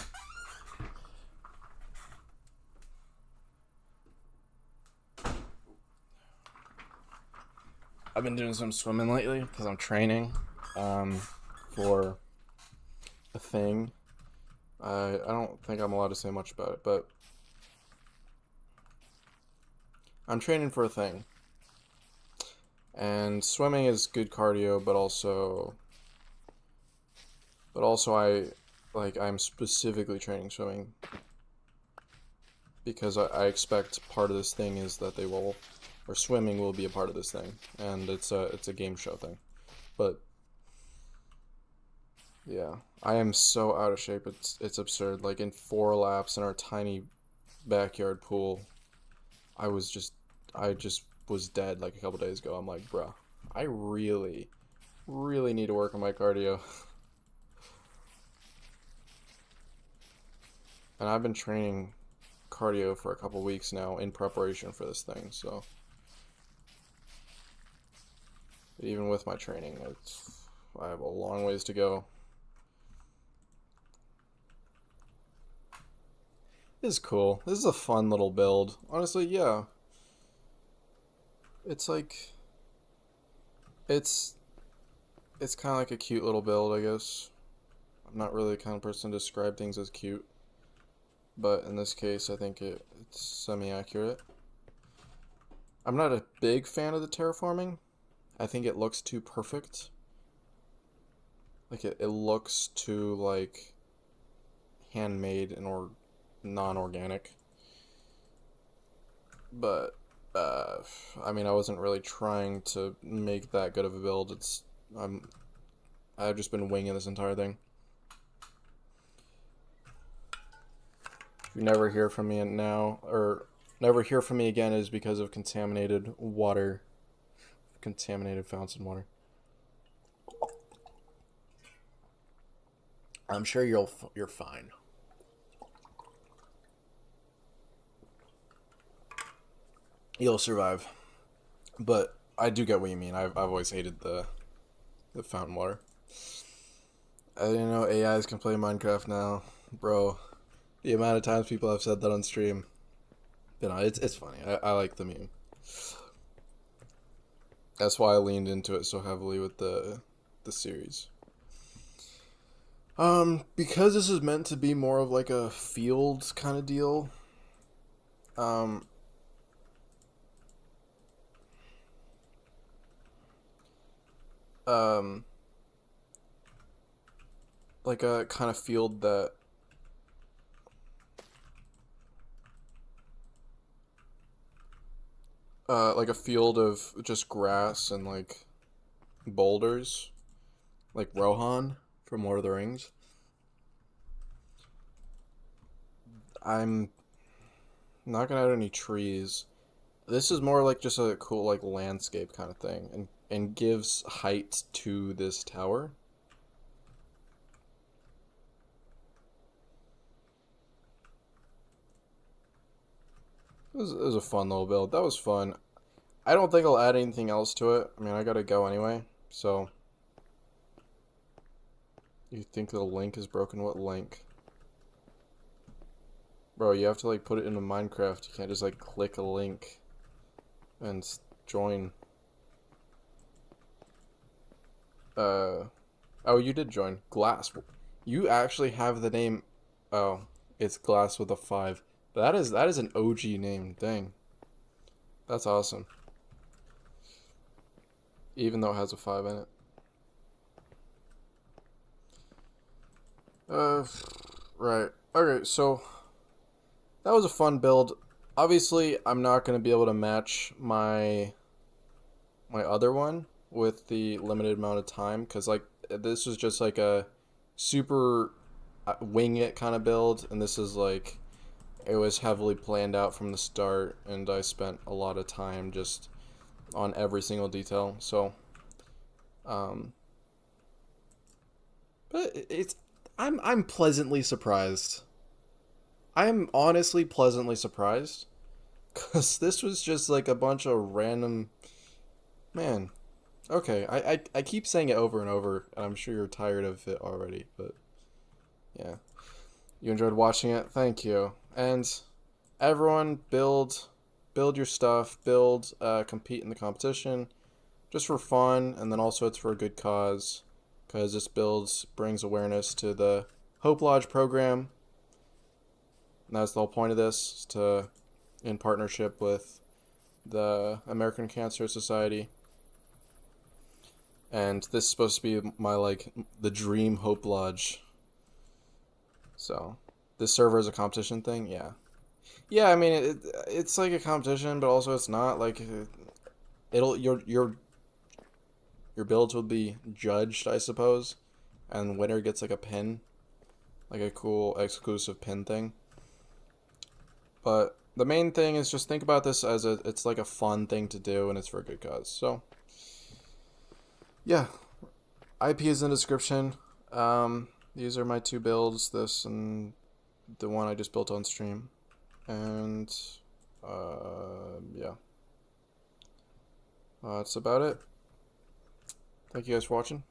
I've been doing some swimming lately because I'm training for a thing. I don't think I'm allowed to say much about it, but I'm training for a thing. And swimming is good cardio, but also I'm specifically training swimming because I expect part of this thing is that swimming will be a part of this thing, and it's a game show thing. But yeah, I am so out of shape. It's absurd. Like in 4 laps in our tiny backyard pool, I just was dead like a couple days ago. I'm like, bruh, I really need to work on my cardio. And I've been training cardio for a couple weeks now in preparation for this thing, so even with my training, I have a long ways to go. This is cool. This is a fun little build. Honestly, yeah. It's like it's kind of like a cute little build, I guess. I'm not really the kind of person to describe things as cute, but in this case, I think it's semi-accurate. I'm not a big fan of the terraforming. I think it looks too perfect. Like it looks too like handmade and or non-organic. But I mean, I wasn't really trying to make that good of a build. I've just been winging this entire thing. If you never hear from me now, or never hear from me again, is because of contaminated water, contaminated fountain water. I'm sure you're fine. You'll survive. But I do get what you mean. I've always hated the fountain water. I didn't know AIs can play Minecraft now, bro. The amount of times people have said that on stream. You know, it's funny. I like the meme. That's why I leaned into it so heavily with the series. Because this is meant to be more of like a field kind of deal. Like a kind of field that like a field of just grass and like boulders, like Rohan from Lord of the Rings. I'm not gonna add any trees. This is more like just a cool like landscape kind of thing, and gives height to this tower. It was a fun little build. That was fun. I don't think I'll add anything else to it. I mean, I gotta go anyway. So, you think the link is broken? What link? Bro, you have to like put it into Minecraft. You can't just like click a link and join. Oh, you did join. Glass. You actually have the name. Oh, it's Glass with a 5. That is an OG name. Dang. That's awesome. Even though it has a 5 in it. Right. Okay, so that was a fun build. Obviously, I'm not going to be able to match my other one with the limited amount of time, because like this was just like a super wing it kind of build, and this is like it was heavily planned out from the start, and I spent a lot of time just on every single detail. So um but it's I'm pleasantly surprised. I'm honestly pleasantly surprised, because this was just like a bunch of random, man. Okay, I keep saying it over and over, and I'm sure you're tired of it already, but yeah. You enjoyed watching it? Thank you. And everyone, build your stuff, compete in the competition, just for fun, and then also it's for a good cause, because this brings awareness to the Hope Lodge program, and that's the whole point of this, in partnership with the American Cancer Society. And this is supposed to be my like the dream Hope Lodge. So, this server is a competition thing, yeah. Yeah, I mean it's like a competition, but also it's not. Like it'll your builds will be judged, I suppose, and winner gets like a pin, like a cool exclusive pin thing. But the main thing is just think about this as it's like a fun thing to do, and it's for a good cause. So yeah, IP is in the description. These are my 2 builds, this and the one I just built on stream. And yeah, that's about it. Thank you guys for watching.